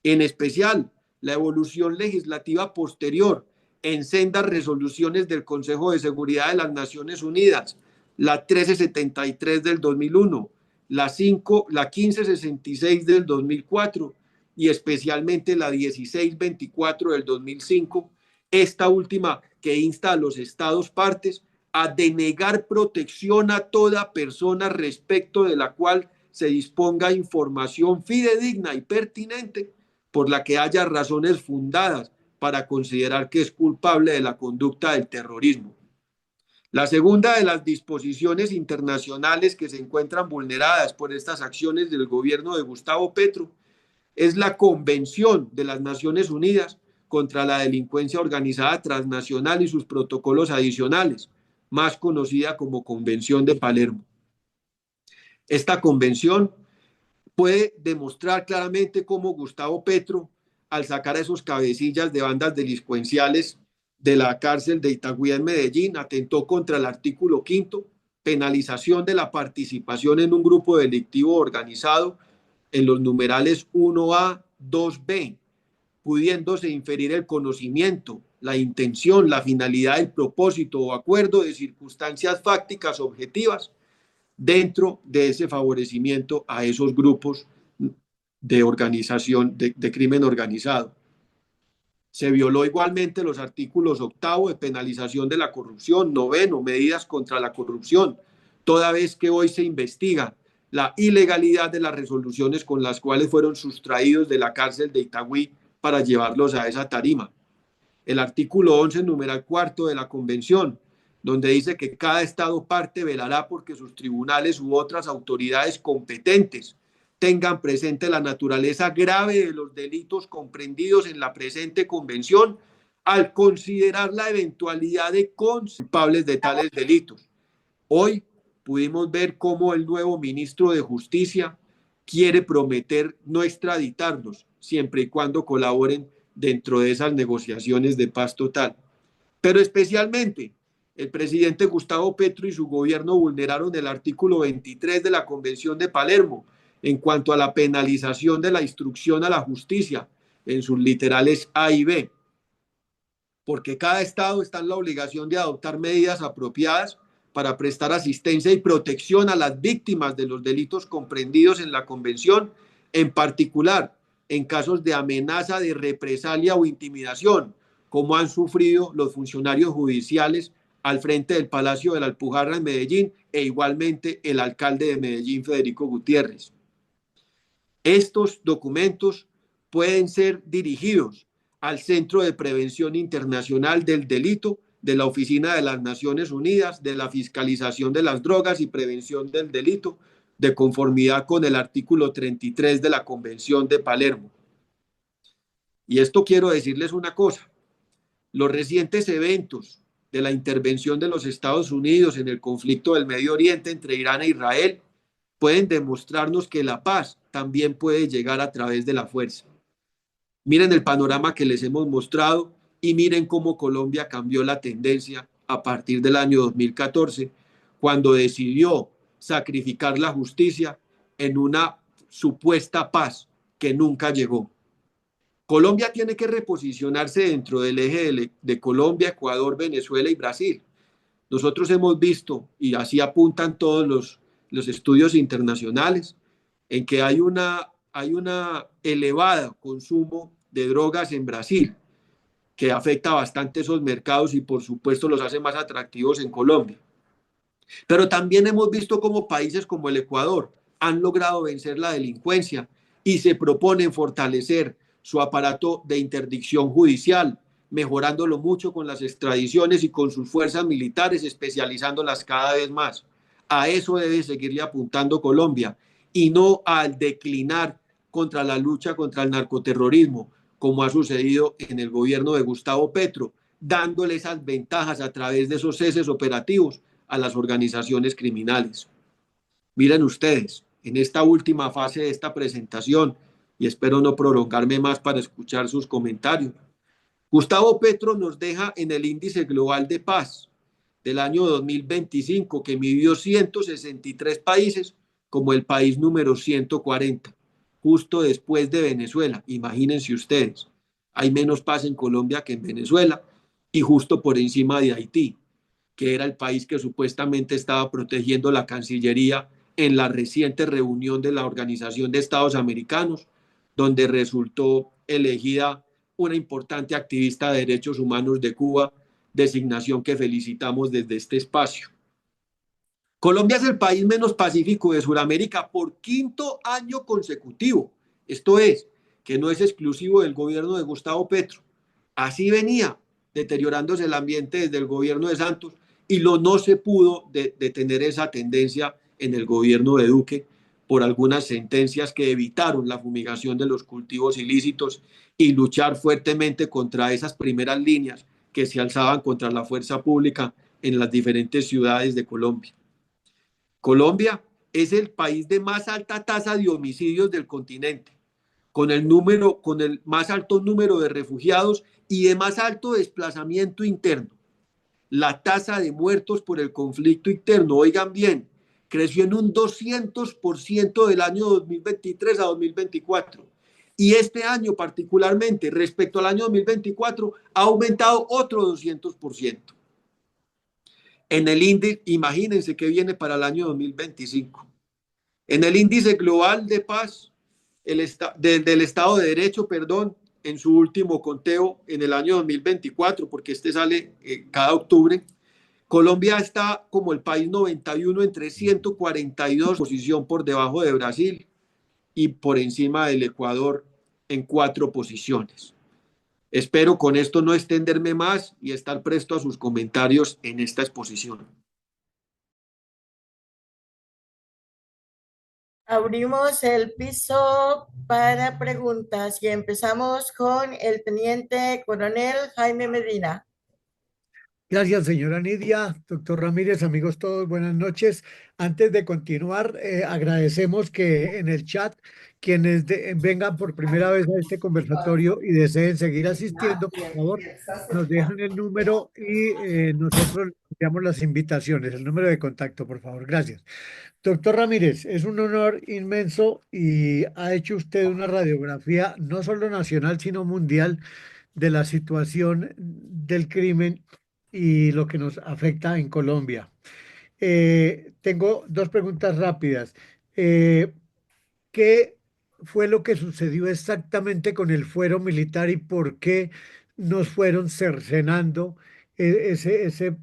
En especial, la evolución legislativa posterior en sendas resoluciones del Consejo de Seguridad de las Naciones Unidas, la 1373 del 2001, la 1566 del 2004 y especialmente la 1624 del 2005, esta última que insta a los estados partes a denegar protección a toda persona respecto de la cual se disponga información fidedigna y pertinente por la que haya razones fundadas para considerar que es culpable de la conducta del terrorismo. La segunda de las disposiciones internacionales que se encuentran vulneradas por estas acciones del gobierno de Gustavo Petro es la Convención de las Naciones Unidas contra la Delincuencia Organizada Transnacional y sus protocolos adicionales, más conocida como Convención de Palermo. Esta convención puede demostrar claramente cómo Gustavo Petro, al sacar a esos cabecillas de bandas delincuenciales de la cárcel de Itagüí en Medellín, atentó contra el artículo 5º, penalización de la participación en un grupo delictivo organizado en los numerales 1A, 2B, pudiéndose inferir el conocimiento, la intención, la finalidad, el propósito o acuerdo de circunstancias fácticas objetivas dentro de ese favorecimiento a esos grupos de organización, de crimen organizado. Se violó igualmente los artículos 8º de penalización de la corrupción, 9º, medidas contra la corrupción, toda vez que hoy se investiga la ilegalidad de las resoluciones con las cuales fueron sustraídos de la cárcel de Itagüí para llevarlos a esa tarima. El artículo 11, numeral 4 de la Convención, donde dice que cada Estado parte velará porque sus tribunales u otras autoridades competentes tengan presente la naturaleza grave de los delitos comprendidos en la presente convención al considerar la eventualidad de culpables de tales delitos. Hoy pudimos ver cómo el nuevo ministro de Justicia quiere prometer no extraditarlos siempre y cuando colaboren dentro de esas negociaciones de paz total. Pero especialmente el presidente Gustavo Petro y su gobierno vulneraron el artículo 23 de la Convención de Palermo en cuanto a la penalización de la instrucción a la justicia en sus literales A y B. porque cada estado está en la obligación de adoptar medidas apropiadas para prestar asistencia y protección a las víctimas de los delitos comprendidos en la Convención, en particular en casos de amenaza de represalia o intimidación, como han sufrido los funcionarios judiciales al frente del Palacio de la Alpujarra en Medellín e igualmente el alcalde de Medellín, Federico Gutiérrez. Estos documentos pueden ser dirigidos al Centro de Prevención Internacional del Delito de la Oficina de las Naciones Unidas de la Fiscalización de las Drogas y Prevención del Delito, de conformidad con el artículo 33 de la Convención de Palermo. Y esto quiero decirles una cosa, los recientes eventos de la intervención de los Estados Unidos en el conflicto del Medio Oriente entre Irán e Israel pueden demostrarnos que la paz también puede llegar a través de la fuerza. Miren el panorama que les hemos mostrado y miren cómo Colombia cambió la tendencia a partir del año 2014, cuando decidió sacrificar la justicia en una supuesta paz que nunca llegó. Colombia tiene que reposicionarse dentro del eje de Colombia, Ecuador, Venezuela y Brasil. Nosotros hemos visto, y así apuntan todos los estudios internacionales, en que hay una elevada consumo de drogas en Brasil, que afecta bastante esos mercados y por supuesto los hace más atractivos en Colombia. Pero también hemos visto cómo países como el Ecuador han logrado vencer la delincuencia y se proponen fortalecer su aparato de interdicción judicial, mejorándolo mucho con las extradiciones y con sus fuerzas militares, especializándolas cada vez más. A eso debe seguirle apuntando Colombia y no al declinar contra la lucha contra el narcoterrorismo, como ha sucedido en el gobierno de Gustavo Petro, dándole esas ventajas a través de esos ceses operativos a las organizaciones criminales. Miren ustedes, en esta última fase de esta presentación, y espero no prolongarme más para escuchar sus comentarios, Gustavo Petro nos deja en el índice global de paz del año 2025, que midió 163 países, como el país número 140, justo después de Venezuela. Imagínense ustedes, hay menos paz en Colombia que en Venezuela y justo por encima de Haití, que era el país que supuestamente estaba protegiendo la Cancillería en la reciente reunión de la Organización de Estados Americanos, donde resultó elegida una importante activista de derechos humanos de Cuba, designación que felicitamos desde este espacio. Colombia es el país menos pacífico de Sudamérica por quinto año consecutivo. Esto es, que no es exclusivo del gobierno de Gustavo Petro. Así venía deteriorándose el ambiente desde el gobierno de Santos y no se pudo detener esa tendencia en el gobierno de Duque por algunas sentencias que evitaron la fumigación de los cultivos ilícitos y luchar fuertemente contra esas primeras líneas que se alzaban contra la fuerza pública en las diferentes ciudades de Colombia. Colombia es el país de más alta tasa de homicidios del continente, con el más alto número de refugiados y de más alto desplazamiento interno. La tasa de muertos por el conflicto interno, oigan bien, creció en un 200% del año 2023 a 2024. Y este año particularmente, respecto al año 2024, ha aumentado otro 200%. En el índice, imagínense que viene para el año 2025. En el índice global de paz del Estado de Derecho, perdón, en su último conteo en el año 2024, porque este sale cada octubre, Colombia está como el país 91 entre 142, posición por debajo de Brasil y por encima del Ecuador en 4 posiciones. Espero con esto no extenderme más y estar presto a sus comentarios en esta exposición. Abrimos el piso para preguntas y empezamos con el teniente coronel Jaime Medina. Gracias, señora Nidia. Doctor Ramírez, amigos todos, buenas noches. Antes de continuar, agradecemos que en el chat quienes vengan por primera vez a este conversatorio y deseen seguir asistiendo, por favor, nos dejan el número y nosotros enviamos las invitaciones, el número de contacto, por favor. Gracias. Doctor Ramírez, es un honor inmenso y ha hecho usted una radiografía no solo nacional, sino mundial de la situación del crimen y lo que nos afecta en Colombia. Tengo dos preguntas rápidas. Eh, ¿Qué fue lo que sucedió exactamente con el fuero militar y por qué nos fueron cercenando ese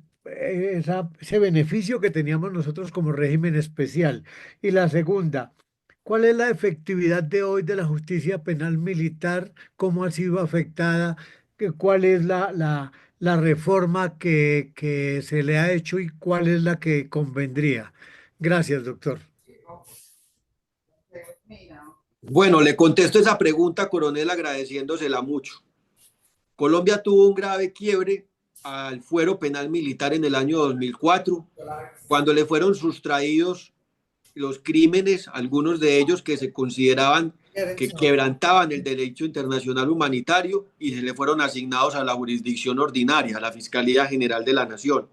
beneficio que teníamos nosotros como régimen especial? Y la segunda, ¿cuál es la efectividad de hoy de la justicia penal militar? ¿Cómo ha sido afectada? ¿Cuál es la reforma que se le ha hecho y cuál es la que convendría? Gracias, doctor. Bueno, le contesto esa pregunta, coronel, agradeciéndosela mucho. Colombia tuvo un grave quiebre al fuero penal militar en el año 2004, cuando le fueron sustraídos los crímenes, algunos de ellos que se consideraban que quebrantaban el derecho internacional humanitario y se le fueron asignados a la jurisdicción ordinaria, a la Fiscalía General de la Nación.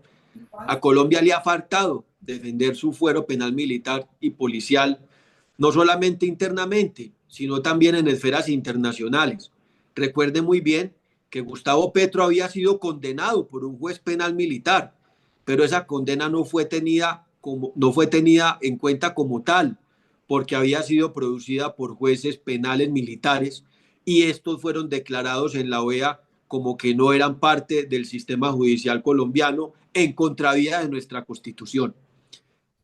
A Colombia le ha faltado defender su fuero penal militar y policial, no solamente internamente, sino también en esferas internacionales. Recuerde muy bien que Gustavo Petro había sido condenado por un juez penal militar, pero esa condena no fue tenida en cuenta como tal, porque había sido producida por jueces penales militares y estos fueron declarados en la OEA como que no eran parte del sistema judicial colombiano en contravía de nuestra Constitución.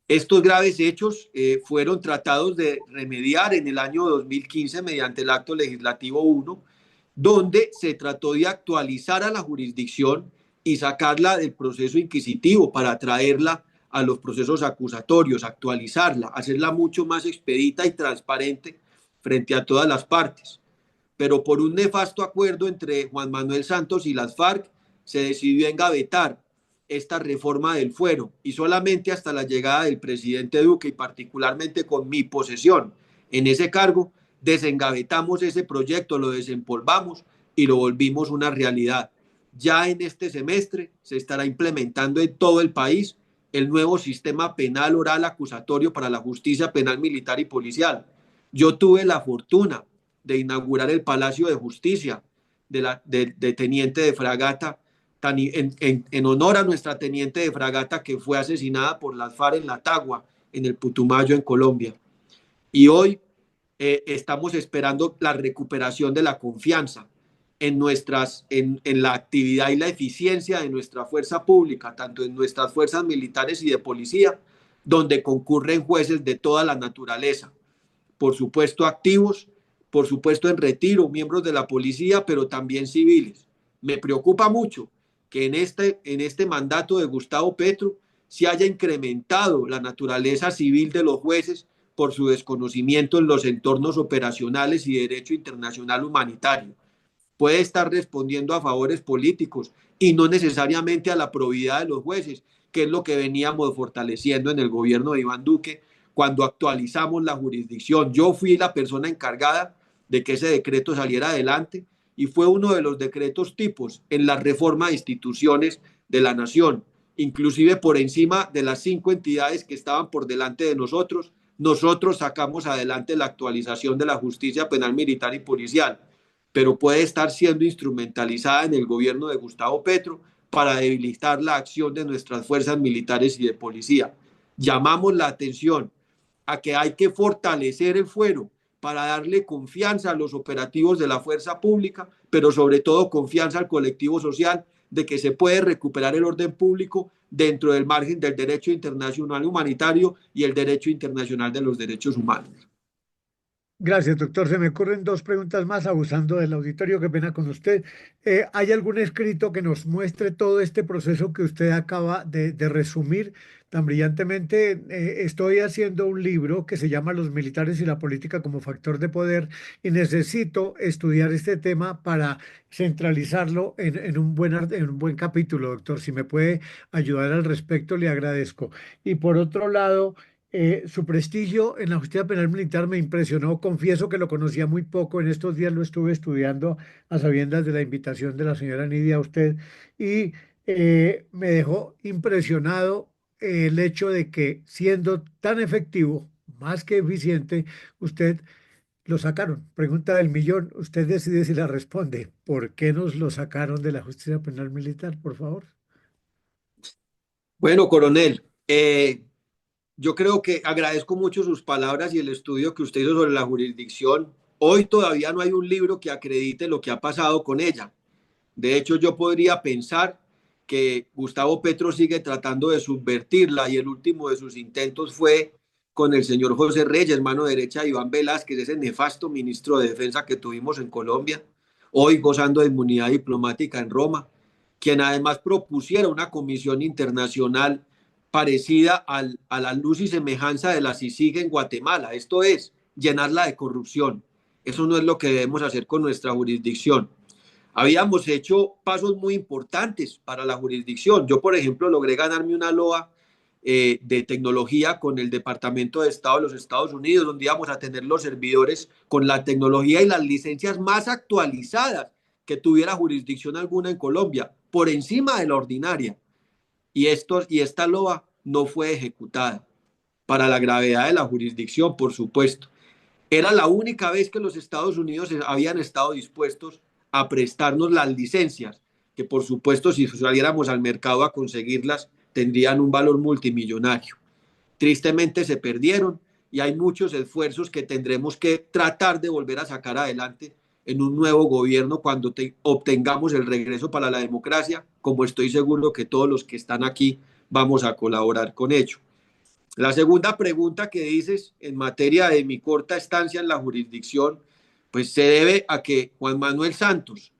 Estos graves hechos fueron tratados de remediar en el año 2015 mediante el acto legislativo 1, donde se trató de actualizar a la jurisdicción y sacarla del proceso inquisitivo para traerla a los procesos acusatorios, actualizarla, hacerla mucho más expedita y transparente frente a todas las partes. Pero por un nefasto acuerdo entre Juan Manuel Santos y las FARC se decidió engavetar esta reforma del fuero y solamente hasta la llegada del presidente Duque y particularmente con mi posesión en ese cargo, desengavetamos ese proyecto, lo desempolvamos y lo volvimos una realidad. Ya en este semestre se estará implementando en todo el país el nuevo sistema penal oral acusatorio para la justicia penal militar y policial. Yo tuve la fortuna de inaugurar el Palacio de Justicia de Teniente de Fragata, en honor a nuestra Teniente de Fragata que fue asesinada por las FARC en la Tagua, en el Putumayo, en Colombia. Y hoy estamos esperando la recuperación de la confianza en la actividad y la eficiencia de nuestra fuerza pública, tanto en nuestras fuerzas militares y de policía, donde concurren jueces de toda la naturaleza, por supuesto activos, por supuesto en retiro, miembros de la policía, pero también civiles. Me preocupa mucho que en este mandato de Gustavo Petro se haya incrementado la naturaleza civil de los jueces por su desconocimiento en los entornos operacionales y derecho internacional humanitario. Puede estar respondiendo a favores políticos y no necesariamente a la probidad de los jueces, que es lo que veníamos fortaleciendo en el gobierno de Iván Duque cuando actualizamos la jurisdicción. Yo fui la persona encargada de que ese decreto saliera adelante y fue uno de los decretos tipos en la reforma de instituciones de la nación, inclusive por encima de las 5 entidades que estaban por delante de nosotros. Nosotros sacamos adelante la actualización de la justicia penal militar y policial, pero puede estar siendo instrumentalizada en el gobierno de Gustavo Petro para debilitar la acción de nuestras fuerzas militares y de policía. Llamamos la atención a que hay que fortalecer el fuero para darle confianza a los operativos de la fuerza pública, pero sobre todo confianza al colectivo social de que se puede recuperar el orden público dentro del margen del derecho internacional humanitario y el derecho internacional de los derechos humanos. Gracias, doctor. Se me ocurren dos preguntas más, abusando del auditorio. Qué pena con usted. ¿Hay algún escrito que nos muestre todo este proceso que usted acaba de resumir tan brillantemente? Estoy haciendo un libro que se llama Los militares y la política como factor de poder y necesito estudiar este tema para centralizarlo en un buen capítulo, doctor. Si me puede ayudar al respecto, le agradezco. Y por otro lado, su prestigio en la justicia penal militar me impresionó. Confieso que lo conocía muy poco. En estos días lo estuve estudiando a sabiendas de la invitación de la señora Nidia a usted y me dejó impresionado el hecho de que siendo tan efectivo, más que eficiente, usted lo sacaron? Pregunta del millón. Usted decide si la responde. ¿Por qué nos lo sacaron de la justicia penal militar, por favor? Bueno, coronel, yo creo que agradezco mucho sus palabras y el estudio que usted hizo sobre la jurisdicción. Hoy todavía no hay un libro que acredite lo que ha pasado con ella. De hecho, yo podría pensar que Gustavo Petro sigue tratando de subvertirla y el último de sus intentos fue con el señor José Reyes, mano derecha de Iván Velázquez, ese nefasto ministro de Defensa que tuvimos en Colombia, hoy gozando de inmunidad diplomática en Roma, quien además propusiera una comisión internacional parecida a la luz y semejanza de la CICIG en Guatemala, esto es, llenarla de corrupción. Eso no es lo que debemos hacer con nuestra jurisdicción. Habíamos hecho pasos muy importantes para la jurisdicción. Yo, por ejemplo, logré ganarme una LOA de tecnología con el Departamento de Estado de los Estados Unidos, donde íbamos a tener los servidores con la tecnología y las licencias más actualizadas que tuviera jurisdicción alguna en Colombia, por encima de la ordinaria. Y esta LOA no fue ejecutada para la gravedad de la jurisdicción, por supuesto. Era la única vez que los Estados Unidos habían estado dispuestos a prestarnos las licencias, que por supuesto si saliéramos al mercado a conseguirlas tendrían un valor multimillonario. Tristemente se perdieron y hay muchos esfuerzos que tendremos que tratar de volver a sacar adelante en un nuevo gobierno cuando obtengamos el regreso para la democracia, como estoy seguro que todos los que están aquí vamos a colaborar con ello. La segunda pregunta que dices en materia de mi corta estancia en la jurisdicción, pues se debe a que Juan Manuel Santos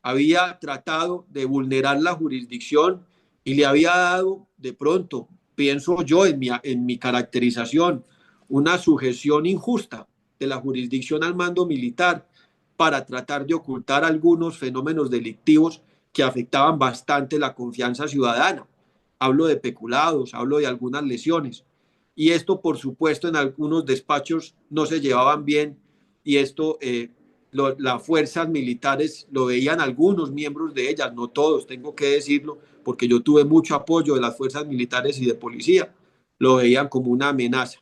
había tratado de vulnerar la jurisdicción y le había dado de pronto, pienso yo en mi caracterización, una sujeción injusta de la jurisdicción al mando militar para tratar de ocultar algunos fenómenos delictivos que afectaban bastante la confianza ciudadana. Hablo de peculados, hablo de algunas lesiones. Y esto, por supuesto, en algunos despachos no se llevaban bien y esto las fuerzas militares lo veían algunos miembros de ellas, no todos, tengo que decirlo, porque yo tuve mucho apoyo de las fuerzas militares y de policía, lo veían como una amenaza.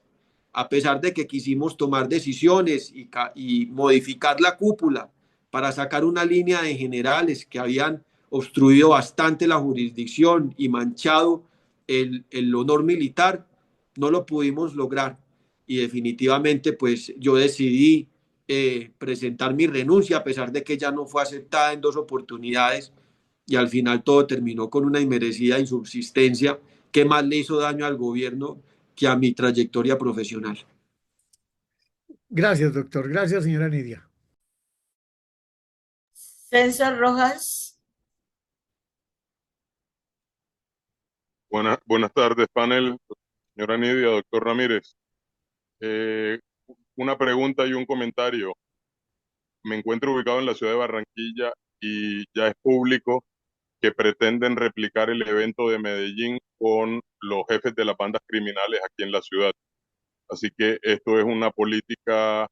A pesar de que quisimos tomar decisiones y modificar la cúpula para sacar una línea de generales que habían obstruido bastante la jurisdicción y manchado el honor militar, no lo pudimos lograr. Y definitivamente, pues yo decidí presentar mi renuncia, a pesar de que ya no fue aceptada en 2 oportunidades, y al final todo terminó con una inmerecida insubsistencia que más le hizo daño al gobierno que a mi trayectoria profesional. Gracias, doctor. Gracias, señora Nidia. César Rojas. Buenas tardes, panel. Señora Nidia, doctor Ramírez. Una pregunta y un comentario. Me encuentro ubicado en la ciudad de Barranquilla y ya es público que pretenden replicar el evento de Medellín con los jefes de las bandas criminales aquí en la ciudad. Así que esto es una política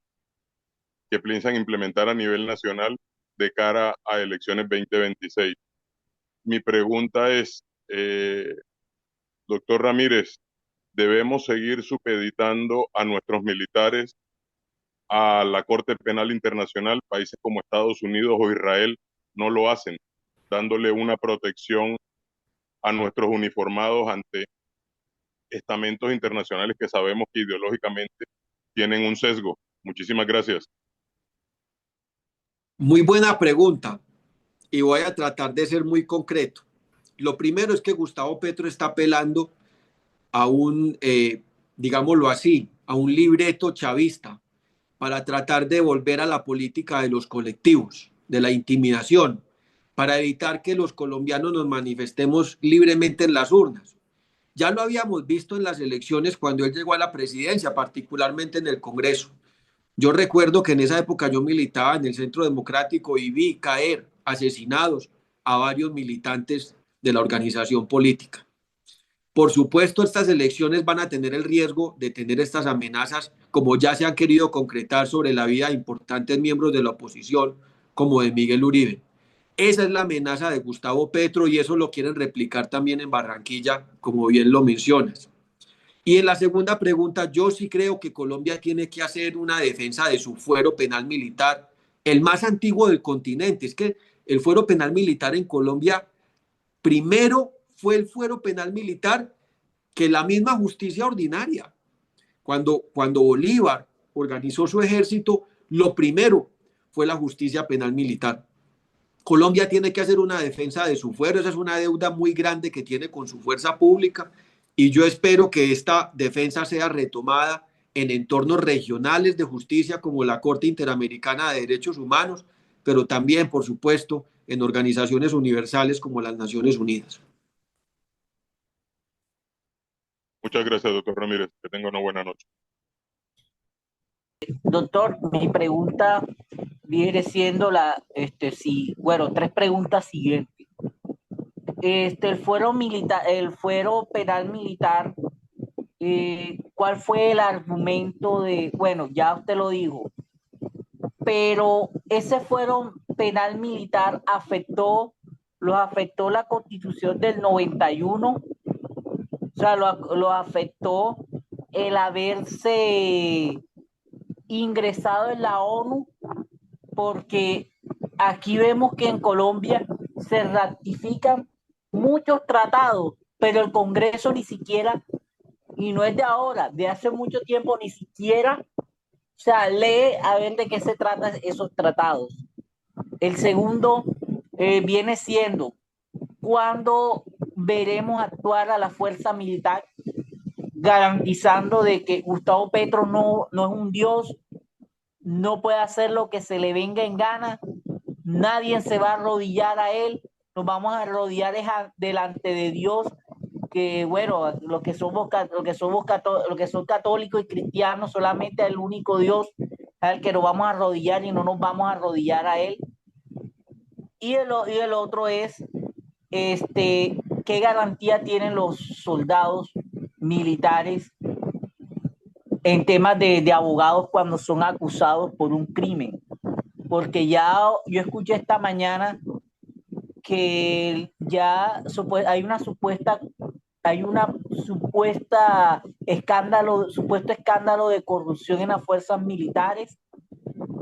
que piensan implementar a nivel nacional de cara a elecciones 2026. Mi pregunta es, doctor Ramírez, ¿debemos seguir supeditando a nuestros militares a la Corte Penal Internacional? Países como Estados Unidos o Israel no lo hacen, dándole una protección a nuestros uniformados ante estamentos internacionales que sabemos que ideológicamente tienen un sesgo. Muchísimas gracias. Muy buena pregunta y voy a tratar de ser muy concreto. Lo primero es que Gustavo Petro está apelando a un, digámoslo así, a un libreto chavista para tratar de volver a la política de los colectivos, de la intimidación, para evitar que los colombianos nos manifestemos libremente en las urnas. Ya lo habíamos visto en las elecciones cuando él llegó a la presidencia, particularmente en el Congreso. Yo recuerdo que en esa época yo militaba en el Centro Democrático y vi caer asesinados a varios militantes de la organización política. Por supuesto, estas elecciones van a tener el riesgo de tener estas amenazas, como ya se han querido concretar sobre la vida de importantes miembros de la oposición, como de Miguel Uribe. Esa es la amenaza de Gustavo Petro y eso lo quieren replicar también en Barranquilla, como bien lo mencionas. Y en la segunda pregunta, yo sí creo que Colombia tiene que hacer una defensa de su fuero penal militar, el más antiguo del continente. Es que el fuero penal militar en Colombia primero fue el fuero penal militar que la misma justicia ordinaria. Cuando Bolívar organizó su ejército, lo primero fue la justicia penal militar. Colombia tiene que hacer una defensa de su fuero, esa es una deuda muy grande que tiene con su fuerza pública y yo espero que esta defensa sea retomada en entornos regionales de justicia como la Corte Interamericana de Derechos Humanos, pero también, por supuesto, en organizaciones universales como las Naciones Unidas. Muchas gracias, doctor Ramírez. Que tenga una buena noche. Doctor, mi pregunta viene siendo tres preguntas siguientes. El fuero penal militar, ¿cuál fue el argumento bueno, ya usted lo dijo, pero ese fuero penal militar los afectó la Constitución del 91, o sea, lo afectó el haberse ingresado en la ONU, porque aquí vemos que en Colombia se ratifican muchos tratados, pero el Congreso ni siquiera, y no es de ahora, de hace mucho tiempo, ni siquiera, o sea, lee a ver de qué se tratan esos tratados. El segundo viene siendo, ¿cuándo veremos actuar a la fuerza militar garantizando de que Gustavo Petro no es un dios, no puede hacer lo que se le venga en gana, nadie se va a arrodillar a él, nos vamos a arrodillar delante de Dios, que bueno, los que son católicos y cristianos, solamente el único Dios al que nos vamos a arrodillar y no nos vamos a arrodillar a él. Y el otro es, ¿qué garantía tienen los soldados militares en temas de abogados cuando son acusados por un crimen? Porque ya yo escuché esta mañana que ya hay un supuesto escándalo de corrupción en las fuerzas militares,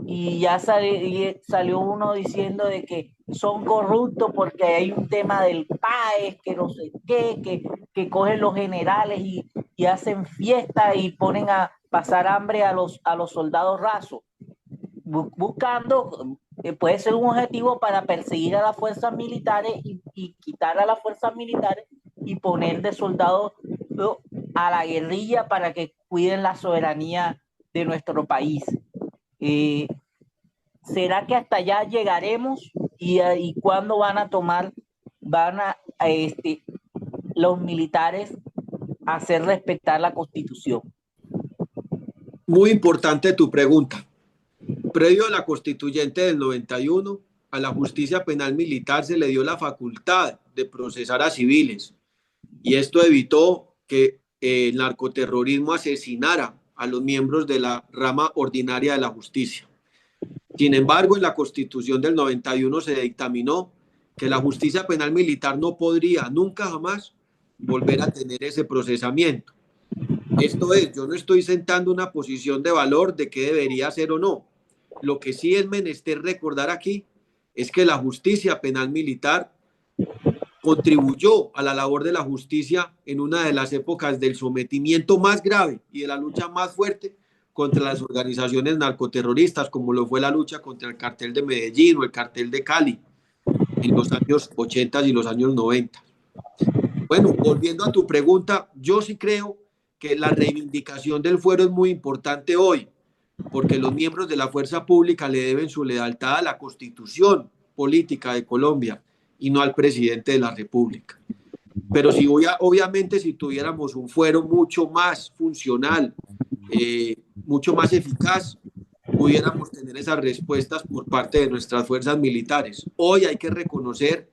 y ya salió uno diciendo de que son corruptos porque hay un tema del PAES, que no sé qué, que cogen los generales y hacen fiesta y ponen a pasar hambre a los soldados rasos, buscando, puede ser un objetivo para perseguir a las fuerzas militares y quitar a las fuerzas militares y poner de soldados a la guerrilla para que cuiden la soberanía de nuestro país. ¿Será que hasta allá llegaremos? ¿Y cuándo van a los militares a hacer respetar la Constitución? Muy importante tu pregunta. Previo a la constituyente del 91, a la justicia penal militar se le dio la facultad de procesar a civiles y esto evitó que el narcoterrorismo asesinara a los miembros de la rama ordinaria de la justicia. Sin embargo, en la Constitución del 91 se dictaminó que la justicia penal militar no podría nunca jamás volver a tener ese procesamiento. Esto es, yo no estoy sentando una posición de valor de qué debería ser o no. Lo que sí es menester recordar aquí es que la justicia penal militar contribuyó a la labor de la justicia en una de las épocas del sometimiento más grave y de la lucha más fuerte contra las organizaciones narcoterroristas, como lo fue la lucha contra el cartel de Medellín o el cartel de Cali en los años 80 y los años 90. Bueno, volviendo a tu pregunta, yo sí creo que la reivindicación del fuero es muy importante hoy, porque los miembros de la fuerza pública le deben su lealtad a la Constitución política de Colombia y no al presidente de la República. Pero obviamente si tuviéramos un fuero mucho más funcional, mucho más eficaz, pudiéramos tener esas respuestas por parte de nuestras fuerzas militares. Hoy hay que reconocer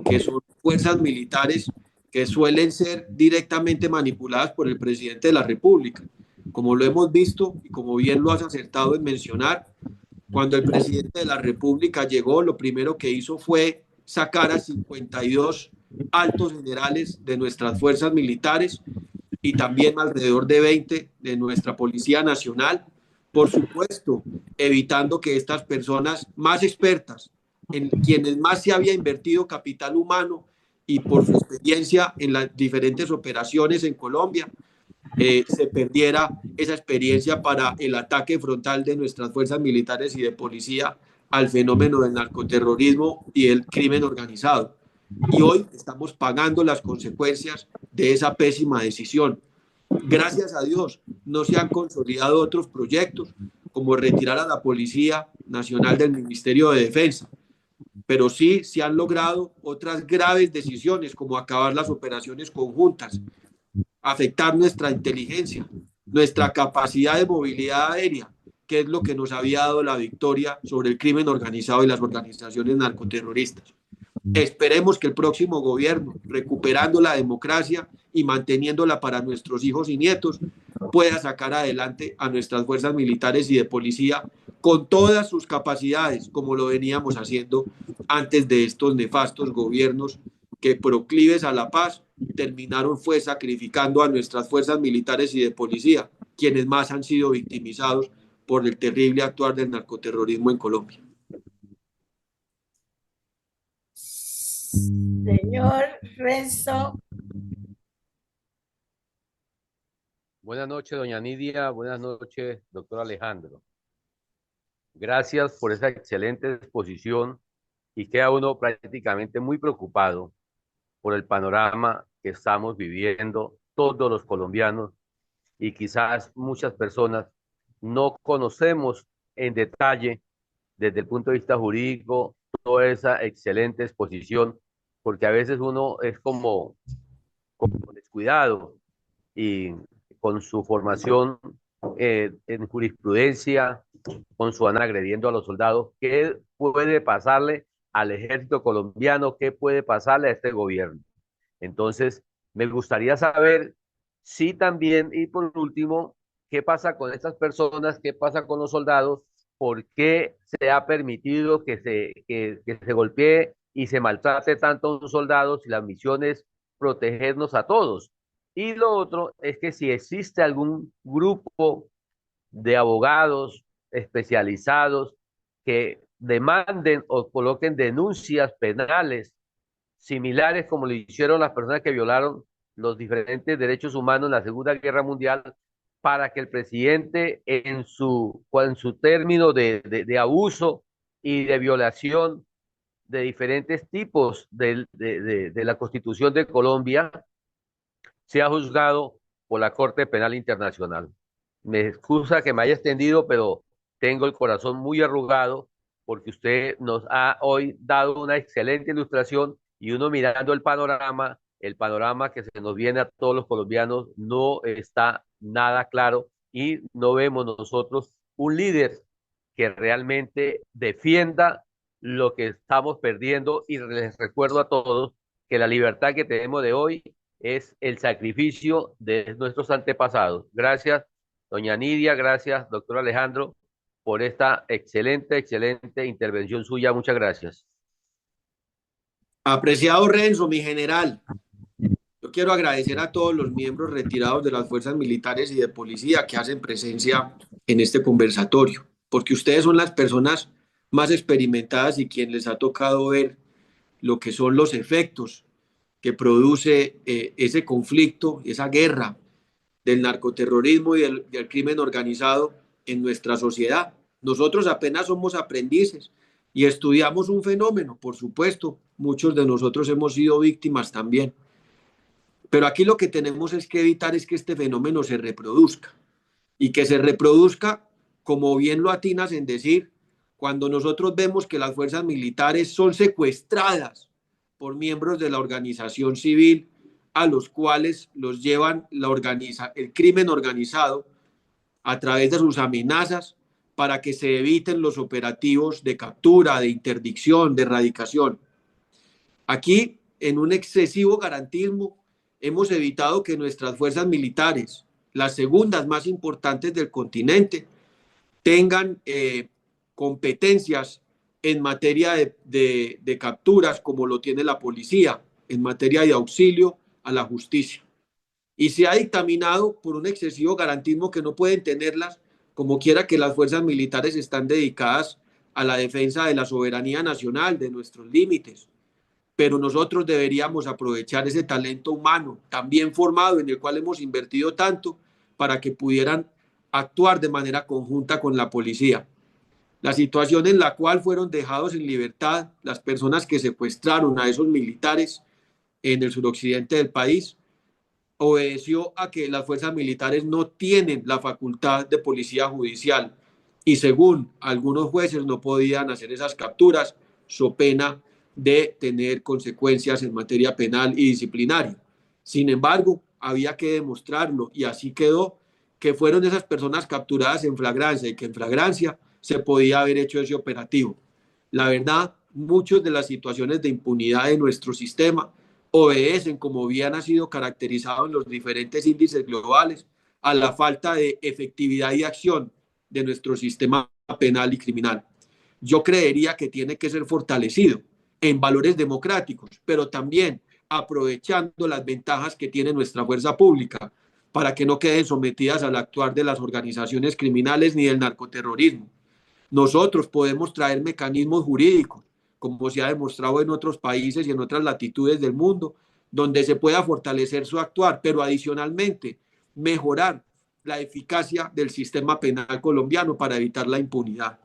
que son fuerzas militares que suelen ser directamente manipuladas por el presidente de la República, como lo hemos visto y como bien lo has acertado en mencionar. Cuando el presidente de la República llegó, lo primero que hizo fue sacar a 52 altos generales de nuestras fuerzas militares y también alrededor de 20 de nuestra Policía Nacional. Por supuesto, evitando que estas personas más expertas, en quienes más se había invertido capital humano y por su experiencia en las diferentes operaciones en Colombia, se perdiera esa experiencia para el ataque frontal de nuestras fuerzas militares y de policía al fenómeno del narcoterrorismo y el crimen organizado. Y hoy estamos pagando las consecuencias de esa pésima decisión. Gracias a Dios, no se han consolidado otros proyectos, como retirar a la Policía Nacional del Ministerio de Defensa, pero sí se han logrado otras graves decisiones, como acabar las operaciones conjuntas, afectar nuestra inteligencia, nuestra capacidad de movilidad aérea, que es lo que nos había dado la victoria sobre el crimen organizado y las organizaciones narcoterroristas. Esperemos que el próximo gobierno, recuperando la democracia y manteniéndola para nuestros hijos y nietos, pueda sacar adelante a nuestras fuerzas militares y de policía con todas sus capacidades, como lo veníamos haciendo antes de estos nefastos gobiernos que, proclives a la paz, terminaron fue sacrificando a nuestras fuerzas militares y de policía, quienes más han sido victimizados por el terrible actuar del narcoterrorismo en Colombia. Señor Renzo. Buenas noches, doña Nidia. Buenas noches, doctor Alejandro. Gracias por esa excelente exposición y queda uno prácticamente muy preocupado por el panorama que estamos viviendo todos los colombianos y quizás muchas personas no conocemos en detalle desde el punto de vista jurídico toda esa excelente exposición, porque a veces uno es como descuidado y con su formación en jurisprudencia, con su agrediendo a los soldados, ¿qué puede pasarle al ejército colombiano? ¿Qué puede pasarle a este gobierno? Entonces, me gustaría saber si también, y por último, ¿qué pasa con estas personas? ¿Qué pasa con los soldados? ¿Por qué se ha permitido que se golpee y se maltrate tanto a un soldado si la misión es protegernos a todos? Y lo otro es que si existe algún grupo de abogados especializados que demanden o coloquen denuncias penales similares como lo hicieron las personas que violaron los diferentes derechos humanos en la Segunda Guerra Mundial, para que el presidente en su término de abuso y de violación de diferentes tipos de la Constitución de Colombia sea juzgado por la Corte Penal Internacional. Me excusa que me haya extendido, pero tengo el corazón muy arrugado porque usted nos ha hoy dado una excelente ilustración y uno mirando el panorama que se nos viene a todos los colombianos no está nada claro y no vemos nosotros un líder que realmente defienda lo que estamos perdiendo, y les recuerdo a todos que la libertad que tenemos de hoy es el sacrificio de nuestros antepasados. Gracias, doña Nidia, gracias, doctor Alejandro, por esta excelente intervención suya. Muchas gracias. Apreciado Renzo, mi general, yo quiero agradecer a todos los miembros retirados de las fuerzas militares y de policía que hacen presencia en este conversatorio, porque ustedes son las personas más experimentadas y quienes les ha tocado ver lo que son los efectos que produce ese conflicto, esa guerra del narcoterrorismo y del crimen organizado en nuestra sociedad. Nosotros apenas somos aprendices y estudiamos un fenómeno, por supuesto, muchos de nosotros hemos sido víctimas también. Pero aquí lo que tenemos es que evitar es que este fenómeno se reproduzca y que se reproduzca, como bien lo atinas en decir, cuando nosotros vemos que las fuerzas militares son secuestradas por miembros de la organización civil, a los cuales los llevan el crimen organizado a través de sus amenazas para que se eviten los operativos de captura, de interdicción, de erradicación. Aquí, en un excesivo garantismo, hemos evitado que nuestras fuerzas militares, las segundas más importantes del continente, tengan competencias en materia de capturas como lo tiene la policía, en materia de auxilio a la justicia. y se ha dictaminado por un excesivo garantismo que no pueden tenerlas, como quiera que las fuerzas militares están dedicadas a la defensa de la soberanía nacional, de nuestros límites, pero nosotros deberíamos aprovechar ese talento humano tan bien formado en el cual hemos invertido tanto para que pudieran actuar de manera conjunta con la policía. La situación en la cual fueron dejados en libertad las personas que secuestraron a esos militares en el suroccidente del país obedeció a que las fuerzas militares no tienen la facultad de policía judicial y según algunos jueces no podían hacer esas capturas, so pena de tener consecuencias en materia penal y disciplinaria. Sin embargo, había que demostrarlo y así quedó que fueron esas personas capturadas en flagrancia y que en flagrancia se podía haber hecho ese operativo. La verdad, muchas de las situaciones de impunidad de nuestro sistema obedecen, como bien ha sido caracterizado en los diferentes índices globales, a la falta de efectividad y acción de nuestro sistema penal y criminal. Yo creería que tiene que ser fortalecido en valores democráticos, pero también aprovechando las ventajas que tiene nuestra fuerza pública para que no queden sometidas al actuar de las organizaciones criminales ni del narcoterrorismo. Nosotros podemos traer mecanismos jurídicos, como se ha demostrado en otros países y en otras latitudes del mundo, donde se pueda fortalecer su actuar, pero adicionalmente mejorar la eficacia del sistema penal colombiano para evitar la impunidad.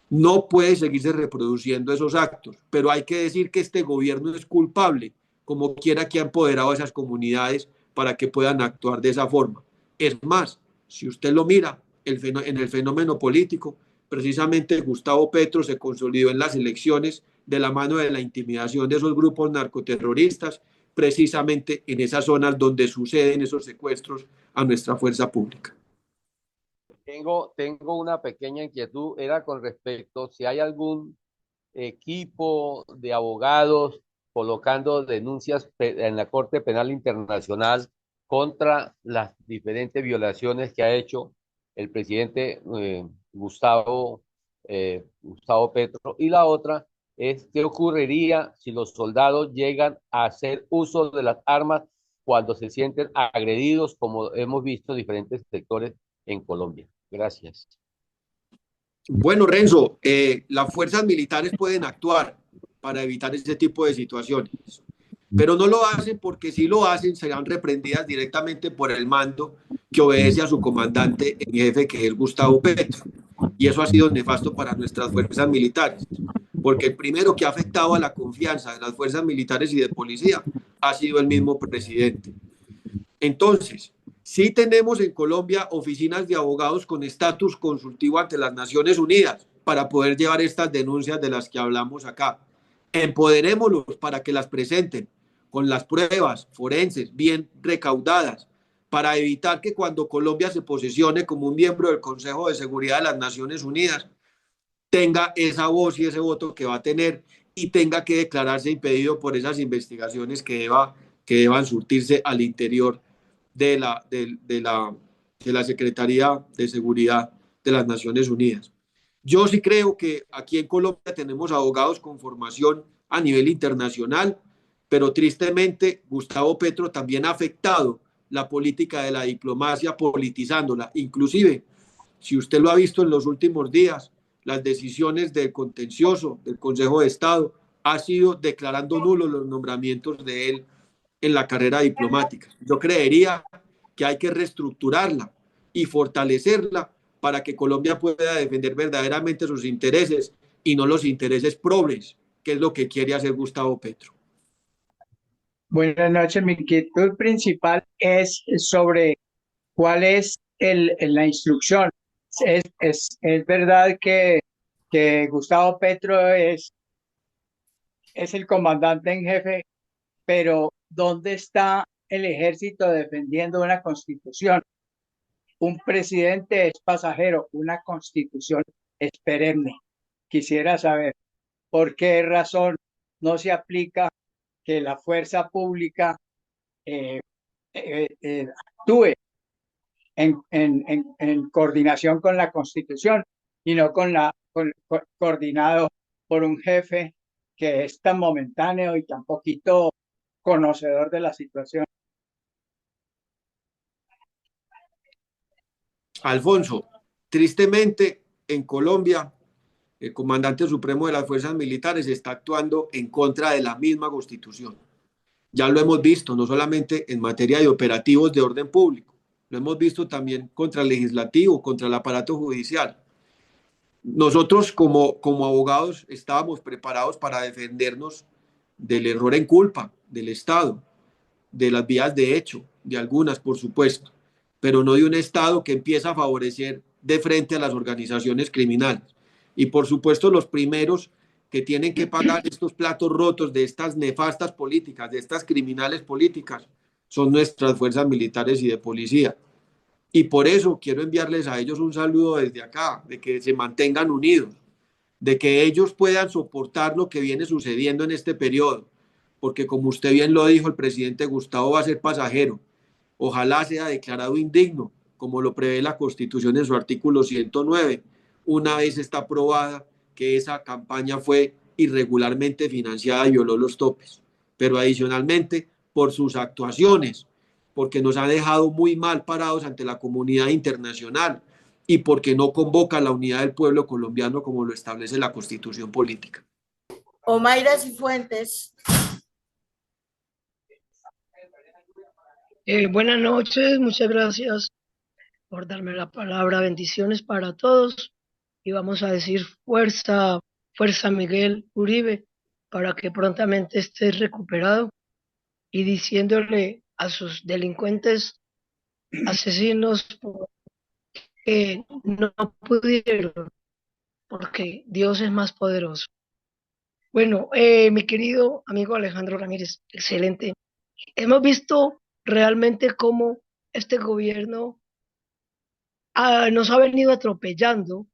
No puede seguirse reproduciendo esos actos, pero hay que decir que este gobierno es culpable, como quiera que ha empoderado a esas comunidades para que puedan actuar de esa forma. Es más, si usted lo mira en el fenómeno político, precisamente Gustavo Petro se consolidó en las elecciones de la mano de la intimidación de esos grupos narcoterroristas, precisamente en esas zonas donde suceden esos secuestros a nuestra fuerza pública. Tengo una pequeña inquietud, era con respecto si hay algún equipo de abogados colocando denuncias en la Corte Penal Internacional contra las diferentes violaciones que ha hecho el presidente Gustavo Petro. Y la otra es qué ocurriría si los soldados llegan a hacer uso de las armas cuando se sienten agredidos, como hemos visto en diferentes sectores en Colombia. Gracias. Bueno, Renzo, las fuerzas militares pueden actuar para evitar ese tipo de situaciones, pero no lo hacen porque si lo hacen serán reprendidas directamente por el mando que obedece a su comandante en jefe, que es Gustavo Petro. Y eso ha sido nefasto para nuestras fuerzas militares, porque el primero que ha afectado a la confianza de las fuerzas militares y de policía ha sido el mismo presidente. Entonces, sí tenemos en Colombia oficinas de abogados con estatus consultivo ante las Naciones Unidas para poder llevar estas denuncias de las que hablamos acá. Empoderémoslos para que las presenten con las pruebas forenses bien recaudadas para evitar que cuando Colombia se posesione como un miembro del Consejo de Seguridad de las Naciones Unidas tenga esa voz y ese voto que va a tener y tenga que declararse impedido por esas investigaciones que deban surtirse al interior de la Secretaría de Seguridad de las Naciones Unidas. Yo sí creo que aquí en Colombia tenemos abogados con formación a nivel internacional, pero tristemente Gustavo Petro también ha afectado la política de la diplomacia, politizándola. Inclusive, si usted lo ha visto en los últimos días, las decisiones del contencioso del Consejo de Estado ha sido declarando nulos los nombramientos de él en la carrera diplomática. Yo creería que hay que reestructurarla y fortalecerla para que Colombia pueda defender verdaderamente sus intereses y no los intereses progres, que es lo que quiere hacer Gustavo Petro. Buenas noches. Mi inquietud principal es sobre cuál es la instrucción. Es verdad que Gustavo Petro es el comandante en jefe, pero ¿dónde está el ejército defendiendo una constitución? Un presidente es pasajero, una constitución es perenne. Quisiera saber por qué razón no se aplica que la fuerza pública actúe en coordinación con la Constitución y no coordinado por un jefe que es tan momentáneo y tan poquito conocedor de la situación. Alfonso, tristemente en Colombia, el comandante supremo de las fuerzas militares está actuando en contra de la misma Constitución. Ya lo hemos visto, no solamente en materia de operativos de orden público, lo hemos visto también contra el legislativo, contra el aparato judicial. Nosotros como abogados estábamos preparados para defendernos del error en culpa del Estado, de las vías de hecho, de algunas por supuesto, pero no de un Estado que empieza a favorecer de frente a las organizaciones criminales. Y por supuesto los primeros que tienen que pagar estos platos rotos de estas nefastas políticas, de estas criminales políticas, son nuestras fuerzas militares y de policía. Y por eso quiero enviarles a ellos un saludo desde acá, de que se mantengan unidos, de que ellos puedan soportar lo que viene sucediendo en este periodo, porque como usted bien lo dijo, el presidente Gustavo va a ser pasajero. Ojalá sea declarado indigno, como lo prevé la Constitución en su artículo 109, una vez está aprobada que esa campaña fue irregularmente financiada y violó los topes. Pero adicionalmente, por sus actuaciones, porque nos ha dejado muy mal parados ante la comunidad internacional y porque no convoca la unidad del pueblo colombiano como lo establece la Constitución política. Omaira Cifuentes. Buenas noches, muchas gracias por darme la palabra. Bendiciones para todos. Y vamos a decir fuerza, fuerza Miguel Uribe, para que prontamente esté recuperado, y diciéndole a sus delincuentes asesinos que no pudieron, porque Dios es más poderoso. Bueno, mi querido amigo Alejandro Ramírez, excelente. Hemos visto realmente cómo este gobierno nos ha venido atropellando,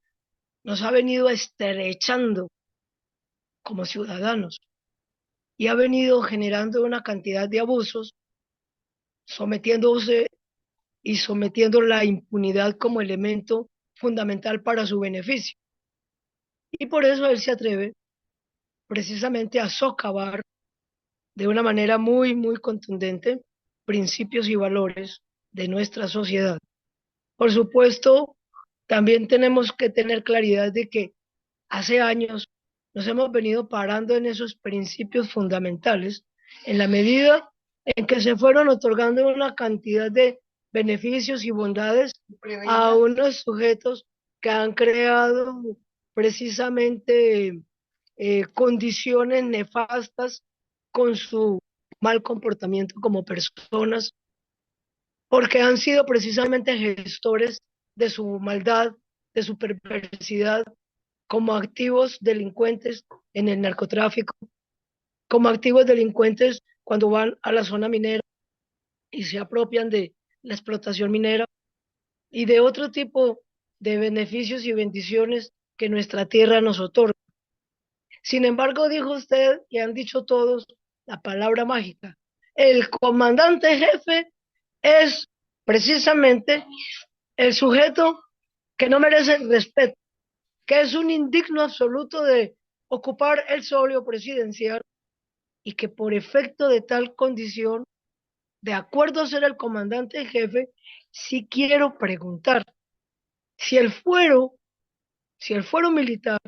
nos ha venido estrechando como ciudadanos y ha venido generando una cantidad de abusos, sometiéndose y sometiendo la impunidad como elemento fundamental para su beneficio. Y por eso él se atreve precisamente a socavar de una manera muy, muy contundente principios y valores de nuestra sociedad. Por supuesto, también tenemos que tener claridad de que hace años nos hemos venido parando en esos principios fundamentales en la medida en que se fueron otorgando una cantidad de beneficios y bondades a unos sujetos que han creado precisamente condiciones nefastas con su mal comportamiento como personas, porque han sido precisamente gestores de su maldad, de su perversidad, como activos delincuentes en el narcotráfico, como activos delincuentes cuando van a la zona minera y se apropian de la explotación minera y de otro tipo de beneficios y bendiciones que nuestra tierra nos otorga. Sin embargo, dijo usted, y han dicho todos, la palabra mágica. El comandante jefe es precisamente el sujeto que no merece el respeto, que es un indigno absoluto de ocupar el solio presidencial y que por efecto de tal condición, de acuerdo a ser el comandante en jefe, sí quiero preguntar si el fuero militar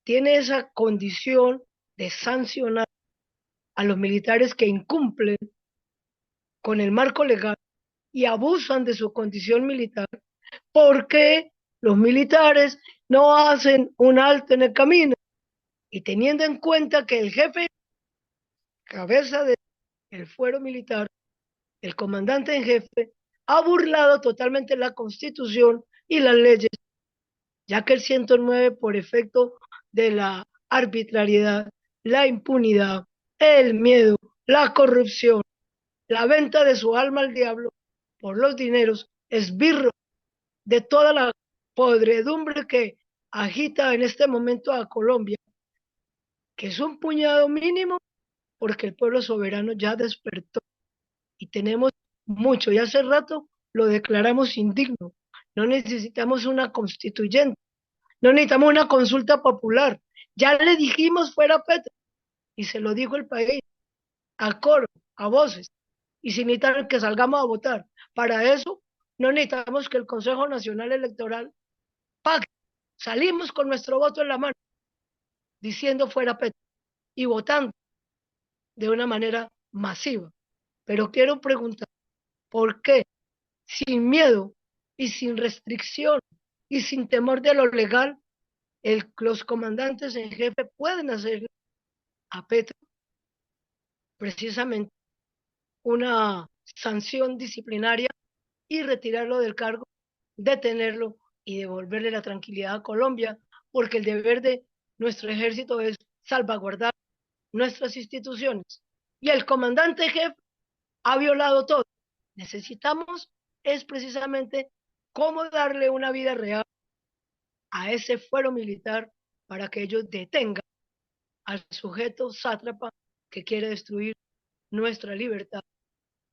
tiene esa condición de sancionar a los militares que incumplen con el marco legal y abusan de su condición militar, porque los militares no hacen un alto en el camino y teniendo en cuenta que el jefe, cabeza del fuero militar, el comandante en jefe, ha burlado totalmente la Constitución y las leyes, ya que el 109, por efecto de la arbitrariedad, la impunidad, el miedo, la corrupción, la venta de su alma al diablo por los dineros, esbirro de toda la podredumbre que agita en este momento a Colombia, que es un puñado mínimo, porque el pueblo soberano ya despertó y tenemos mucho, y hace rato lo declaramos indigno. No necesitamos una constituyente, no necesitamos una consulta popular. Ya le dijimos fuera Petro, y se lo dijo el país, a coro, a voces, y sin necesitar que salgamos a votar. Para eso no necesitamos que el Consejo Nacional Electoral pague. Salimos con nuestro voto en la mano, diciendo fuera Petro y votando de una manera masiva. Pero quiero preguntar, ¿por qué sin miedo y sin restricción y sin temor de lo legal, los comandantes en jefe pueden hacer a Petro precisamente una sanción disciplinaria y retirarlo del cargo, detenerlo y devolverle la tranquilidad a Colombia, porque el deber de nuestro ejército es salvaguardar nuestras instituciones? Y el comandante jefe ha violado todo. Necesitamos es precisamente cómo darle una vida real a ese fuero militar para que ellos detengan al sujeto sátrapa que quiere destruir nuestra libertad,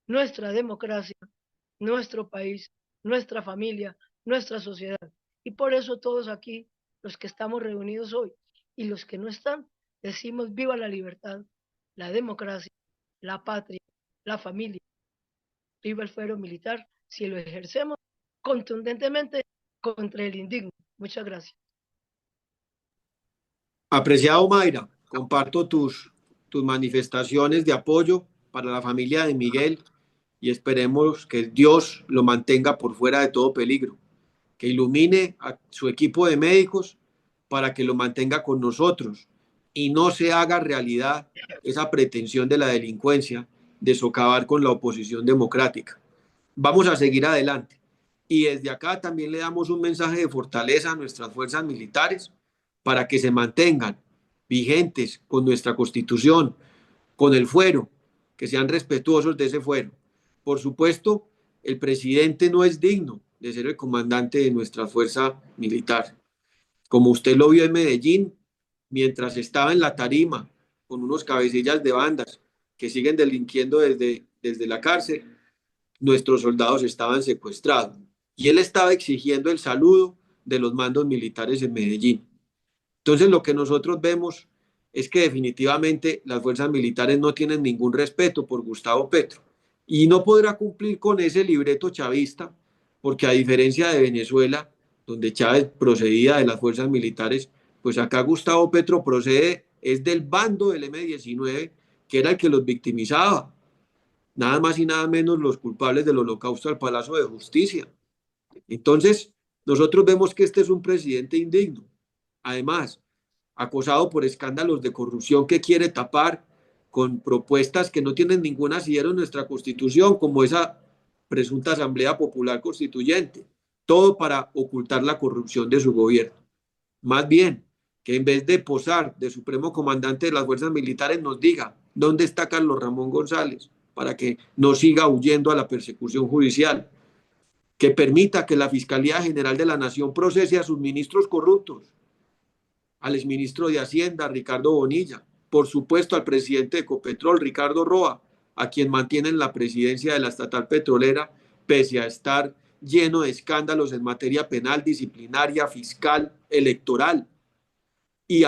nuestra democracia, nuestro país, nuestra familia, nuestra sociedad. Y por eso todos aquí, los que estamos reunidos hoy y los que no están, decimos viva la libertad, la democracia, la patria, la familia, viva el fuero militar, si lo ejercemos contundentemente contra el indigno. Muchas gracias. Apreciado Mayra, comparto tus manifestaciones de apoyo para la familia de Miguel y esperemos que Dios lo mantenga por fuera de todo peligro, que ilumine a su equipo de médicos para que lo mantenga con nosotros y no se haga realidad esa pretensión de la delincuencia de socavar con la oposición democrática. Vamos a seguir adelante y desde acá también le damos un mensaje de fortaleza a nuestras fuerzas militares para que se mantengan vigentes con nuestra Constitución, con el fuero, que sean respetuosos de ese fuero. Por supuesto, el presidente no es digno de ser el comandante de nuestra fuerza militar. Como usted lo vio en Medellín, mientras estaba en la tarima con unos cabecillas de bandas que siguen delinquiendo desde la cárcel, nuestros soldados estaban secuestrados y él estaba exigiendo el saludo de los mandos militares en Medellín. Entonces lo que nosotros vemos es que definitivamente las fuerzas militares no tienen ningún respeto por Gustavo Petro y no podrá cumplir con ese libreto chavista porque a diferencia de Venezuela, donde Chávez procedía de las fuerzas militares, pues acá Gustavo Petro procede es del bando del M-19, que era el que los victimizaba, nada más y nada menos los culpables del holocausto al Palacio de Justicia. Entonces, nosotros vemos que este es un presidente indigno. Además, acosado por escándalos de corrupción que quiere tapar con propuestas que no tienen ningún asidero en nuestra Constitución, como esa presunta Asamblea Popular Constituyente, todo para ocultar la corrupción de su gobierno. Más bien, que en vez de posar de supremo comandante de las fuerzas militares nos diga dónde está Carlos Ramón González para que no siga huyendo a la persecución judicial, que permita que la Fiscalía General de la Nación procese a sus ministros corruptos, al exministro de Hacienda, Ricardo Bonilla, por supuesto al presidente de Ecopetrol, Ricardo Roa, a quien mantiene en la presidencia de la estatal petrolera, pese a estar lleno de escándalos en materia penal, disciplinaria, fiscal, electoral. Y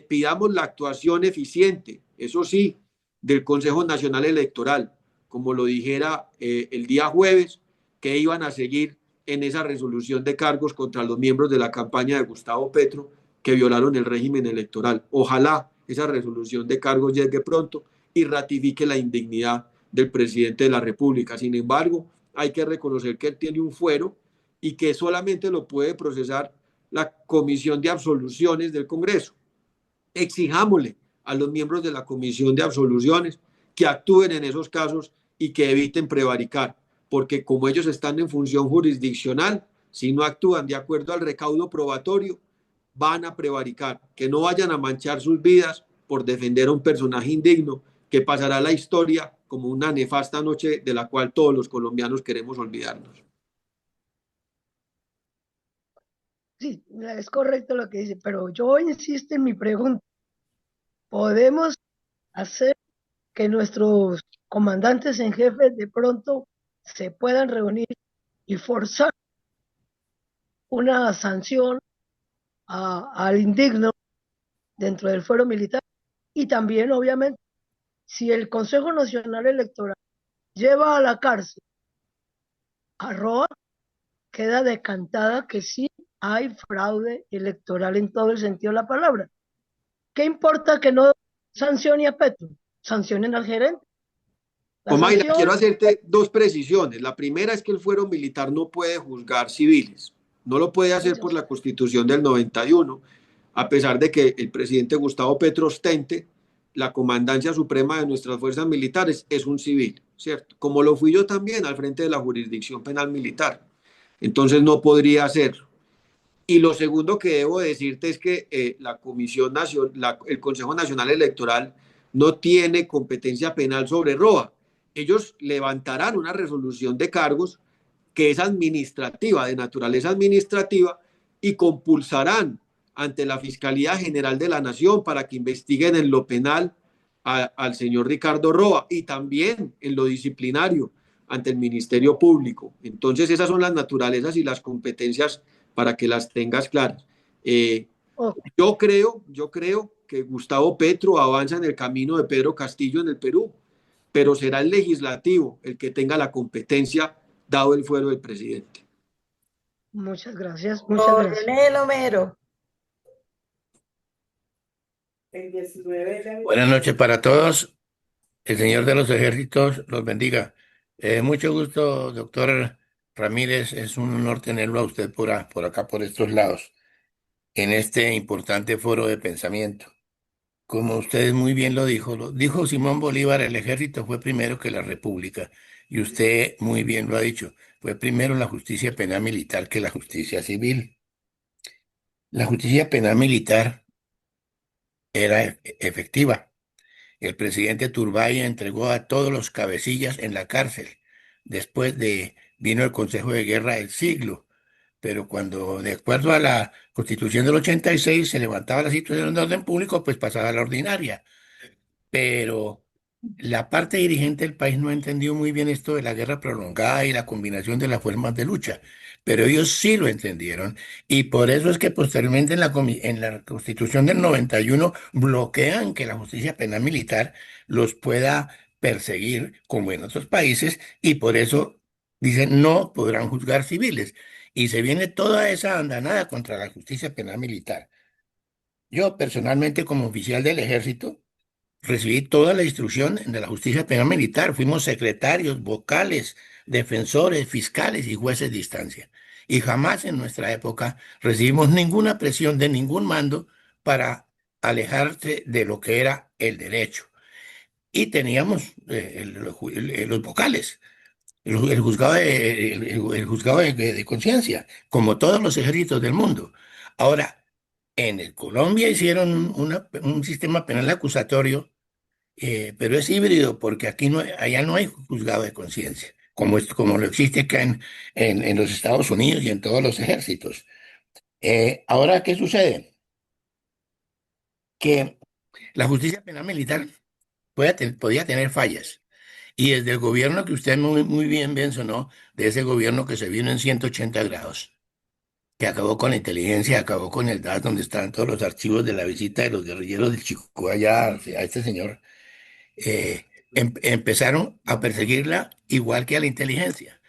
pidamos la actuación eficiente, eso sí, del Consejo Nacional Electoral, como lo dijera el día jueves, que iban a seguir en esa resolución de cargos contra los miembros de la campaña de Gustavo Petro que violaron el régimen electoral. Ojalá esa resolución de cargos llegue pronto y ratifique la indignidad del presidente de la República. Sin embargo, hay que reconocer que él tiene un fuero y que solamente lo puede procesar la Comisión de Absoluciones del Congreso. Exijámosle a los miembros de la Comisión de Absoluciones que actúen en esos casos y que eviten prevaricar, porque como ellos están en función jurisdiccional, si no actúan de acuerdo al recaudo probatorio, van a prevaricar, que no vayan a manchar sus vidas por defender a un personaje indigno que pasará a la historia como una nefasta noche de la cual todos los colombianos queremos olvidarnos. Sí, es correcto lo que dice, pero yo insisto en mi pregunta. ¿Podemos hacer que nuestros comandantes en jefe de pronto se puedan reunir y forzar una sanción al indigno dentro del fuero militar? Y también, obviamente, si el Consejo Nacional Electoral lleva a la cárcel a Roa, queda decantada que sí hay fraude electoral en todo el sentido de la palabra. ¿Qué importa que no sancione a Petro? Sancionen al gerente. La Omaira, quiero sanción, hacerte dos precisiones. La primera es que el fuero militar no puede juzgar civiles. No lo puede hacer por la Constitución del 91, a pesar de que el presidente Gustavo Petro ostente la comandancia suprema de nuestras fuerzas militares, es un civil, ¿cierto? Como lo fui yo también al frente de la jurisdicción penal militar. Entonces no podría hacerlo. Y lo segundo que debo decirte es que la Comisión Nacional, el Consejo Nacional Electoral no tiene competencia penal sobre ROA. Ellos levantarán una resolución de cargos que es administrativa, de naturaleza administrativa, y compulsarán ante la Fiscalía General de la Nación para que investiguen en lo penal al señor Ricardo Roa y también en lo disciplinario ante el Ministerio Público. Entonces esas son las naturalezas y las competencias para que las tengas claras. oh, Yo creo que Gustavo Petro avanza en el camino de Pedro Castillo en el Perú, pero será el legislativo el que tenga la competencia dado el fuero del presidente. muchas gracias, muchas gracias. Coronel Homero. Buenas noches para todos. El Señor de los Ejércitos los bendiga. Mucho gusto, doctor Ramírez. Es un honor tenerlo a usted por acá, por estos lados, en este importante foro de pensamiento. Como usted muy bien lo dijo Simón Bolívar, el ejército fue primero que la república. Y usted muy bien lo ha dicho, fue primero la justicia penal militar que la justicia civil. La justicia penal militar era efectiva. El presidente Turbay entregó a todos los cabecillas en la cárcel. Vino el Consejo de Guerra del siglo. Pero cuando, de acuerdo a la Constitución del 86, se levantaba la situación de orden público, pues pasaba a la ordinaria. Pero la parte dirigente del país no entendió muy bien esto de la guerra prolongada y la combinación de las formas de lucha, pero ellos sí lo entendieron y por eso es que posteriormente en la Constitución del 91 bloquean que la justicia penal militar los pueda perseguir como en otros países y por eso dicen no podrán juzgar civiles y se viene toda esa andanada contra la justicia penal militar. Yo personalmente como oficial del ejército recibí toda la instrucción de la justicia penal militar. Fuimos secretarios, vocales, defensores, fiscales y jueces de instancia. Y jamás en nuestra época recibimos ninguna presión de ningún mando para alejarse de lo que era el derecho. Y teníamos los vocales, el juzgado el juzgado de conciencia, como todos los ejércitos del mundo. Ahora, Colombia hicieron un sistema penal acusatorio pero es híbrido porque allá no hay juzgado de conciencia, como lo existe acá en los Estados Unidos y en todos los ejércitos. Ahora, ¿qué sucede? Que la justicia penal militar podía tener fallas. Y desde el gobierno que usted muy bien mencionó, de ese gobierno que se vino en 180 grados, que acabó con la inteligencia, acabó con el DAS, donde están todos los archivos de la visita de los guerrilleros del Chico allá a este señor empezaron a perseguirla igual que a la inteligencia.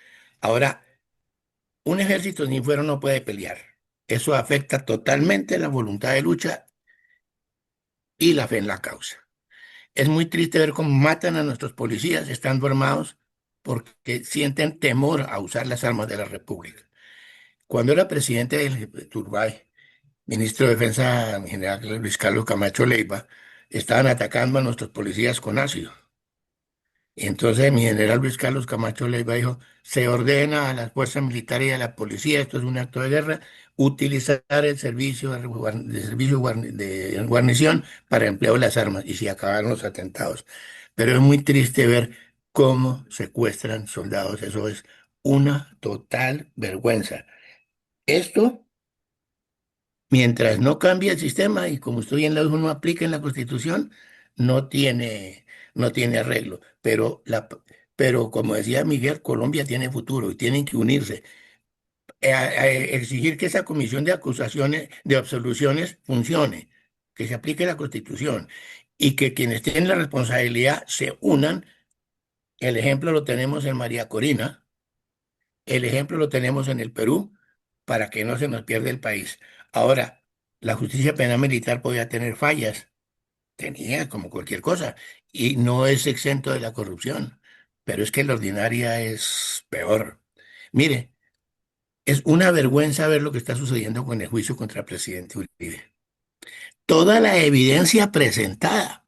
Ahora, un ejército sin fuero no puede pelear. Eso afecta totalmente la voluntad de lucha y la fe en la causa. Es muy triste ver cómo matan a nuestros policías estando armados porque sienten temor a usar las armas de la República. Cuando era presidente del Turbay, ministro de Defensa, mi general Luis Carlos Camacho Leiva, estaban atacando a nuestros policías con ácido. Y entonces mi general Luis Carlos Camacho Leiva dijo, se ordena a las fuerzas militares y a la policía, esto es un acto de guerra, utilizar el servicio de guarnición para empleo de las armas y se acabaron los atentados. Pero es muy triste ver cómo secuestran soldados, eso es una total vergüenza. Esto, mientras no cambie el sistema y como estoy en la no aplica en la Constitución, no tiene, no tiene arreglo. Pero como decía Miguel, Colombia tiene futuro y tienen que unirse. A exigir que esa comisión de acusaciones, de absoluciones funcione, que se aplique la Constitución y que quienes tienen la responsabilidad se unan. El ejemplo lo tenemos en María Corina, El ejemplo lo tenemos en el Perú para que no se nos pierda el país. Ahora, la justicia penal militar podía tener fallas, tenía como cualquier cosa, y no es exento de la corrupción, pero es que la ordinaria es peor. Mire, es una vergüenza ver lo que está sucediendo con el juicio contra el presidente Uribe. Toda la evidencia presentada,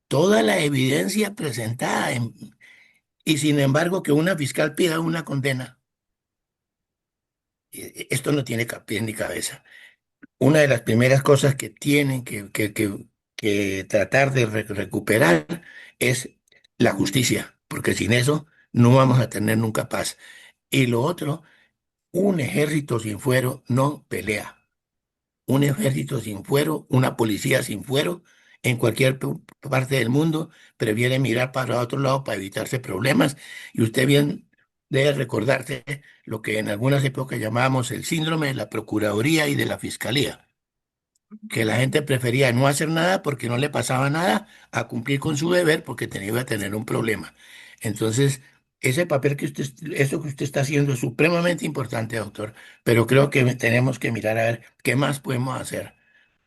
toda la evidencia presentada, y sin embargo que una fiscal pida una condena. Esto no tiene pie ni cabeza. Una de las primeras cosas que tienen que tratar de recuperar es la justicia, porque sin eso no vamos a tener nunca paz. Y lo otro, un ejército sin fuero no pelea. Un ejército sin fuero, una policía sin fuero, en cualquier parte del mundo, prefiere mirar para otro lado para evitarse problemas. Y usted bien debe recordarse lo que en algunas épocas llamábamos el síndrome de la Procuraduría y de la Fiscalía, que la gente prefería no hacer nada porque no le pasaba nada a cumplir con su deber porque iba a tener un problema. Entonces, ese papel eso que usted está haciendo es supremamente importante, doctor, pero creo que tenemos que mirar a ver qué más podemos hacer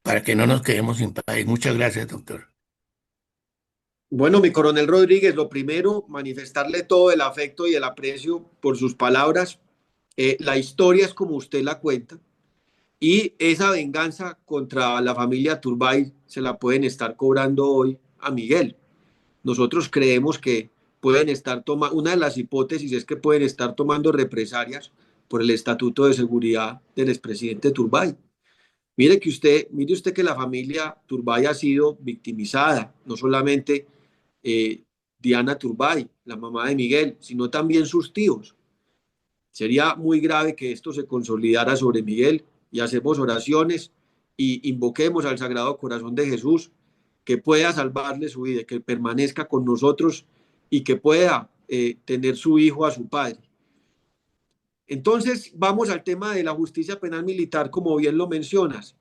para que no nos quedemos sin país. Muchas gracias, doctor. Bueno, mi coronel Rodríguez, lo primero, manifestarle todo el afecto y el aprecio por sus palabras. La historia es como usted la cuenta y esa venganza contra la familia Turbay se la pueden estar cobrando hoy a Miguel. Nosotros creemos que pueden estar tomando, una de las hipótesis es que pueden estar tomando represalias por el estatuto de seguridad del expresidente Turbay. Mire usted que la familia Turbay ha sido victimizada, no solamente Diana Turbay, la mamá de Miguel, sino también sus tíos. Sería muy grave que esto se consolidara sobre Miguel y hacemos oraciones y invoquemos al Sagrado Corazón de Jesús que pueda salvarle su vida, que permanezca con nosotros y que pueda tener su hijo a su padre. Entonces, vamos al tema de la justicia penal militar, como bien lo mencionas.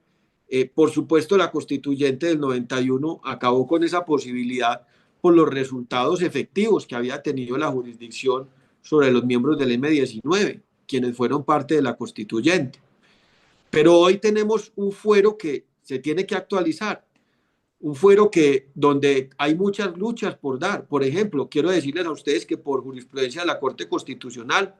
Por supuesto, la constituyente del 91 acabó con esa posibilidad por los resultados efectivos que había tenido la jurisdicción sobre los miembros del M-19, quienes fueron parte de la constituyente. Pero hoy tenemos un fuero que se tiene que actualizar, un fuero donde hay muchas luchas por dar. Por ejemplo, quiero decirles a ustedes que por jurisprudencia de la Corte Constitucional,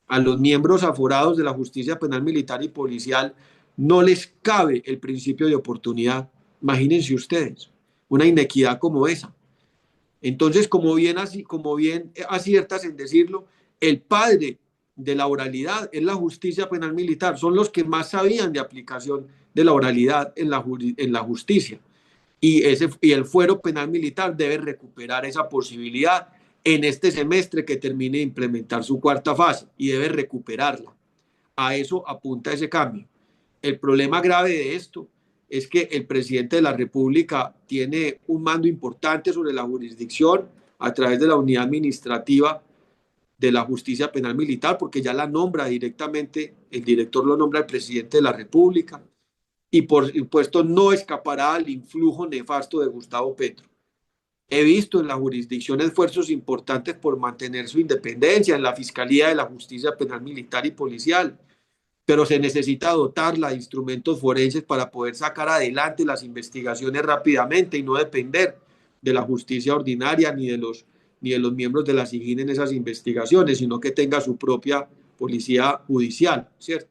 a los miembros aforados de la justicia penal militar y policial no les cabe el principio de oportunidad. Imagínense ustedes, una inequidad como esa. Entonces, como bien aciertas en decirlo, el padre de la oralidad es la justicia penal militar. Son los que más sabían de aplicación de la oralidad en la justicia. Y el fuero penal militar debe recuperar esa posibilidad en este semestre que termine de implementar su cuarta fase y debe recuperarla. A eso apunta ese cambio. El problema grave de esto es que el presidente de la República tiene un mando importante sobre la jurisdicción a través de la unidad administrativa de la justicia penal militar, porque ya la nombra directamente, el director lo nombra el presidente de la República, y por supuesto no escapará al influjo nefasto de Gustavo Petro. He visto en la jurisdicción esfuerzos importantes por mantener su independencia en la Fiscalía de la Justicia Penal Militar y Policial, pero se necesita dotarla de instrumentos forenses para poder sacar adelante las investigaciones rápidamente y no depender de la justicia ordinaria ni de los miembros de la SIJIN en esas investigaciones, sino que tenga su propia policía judicial, ¿cierto?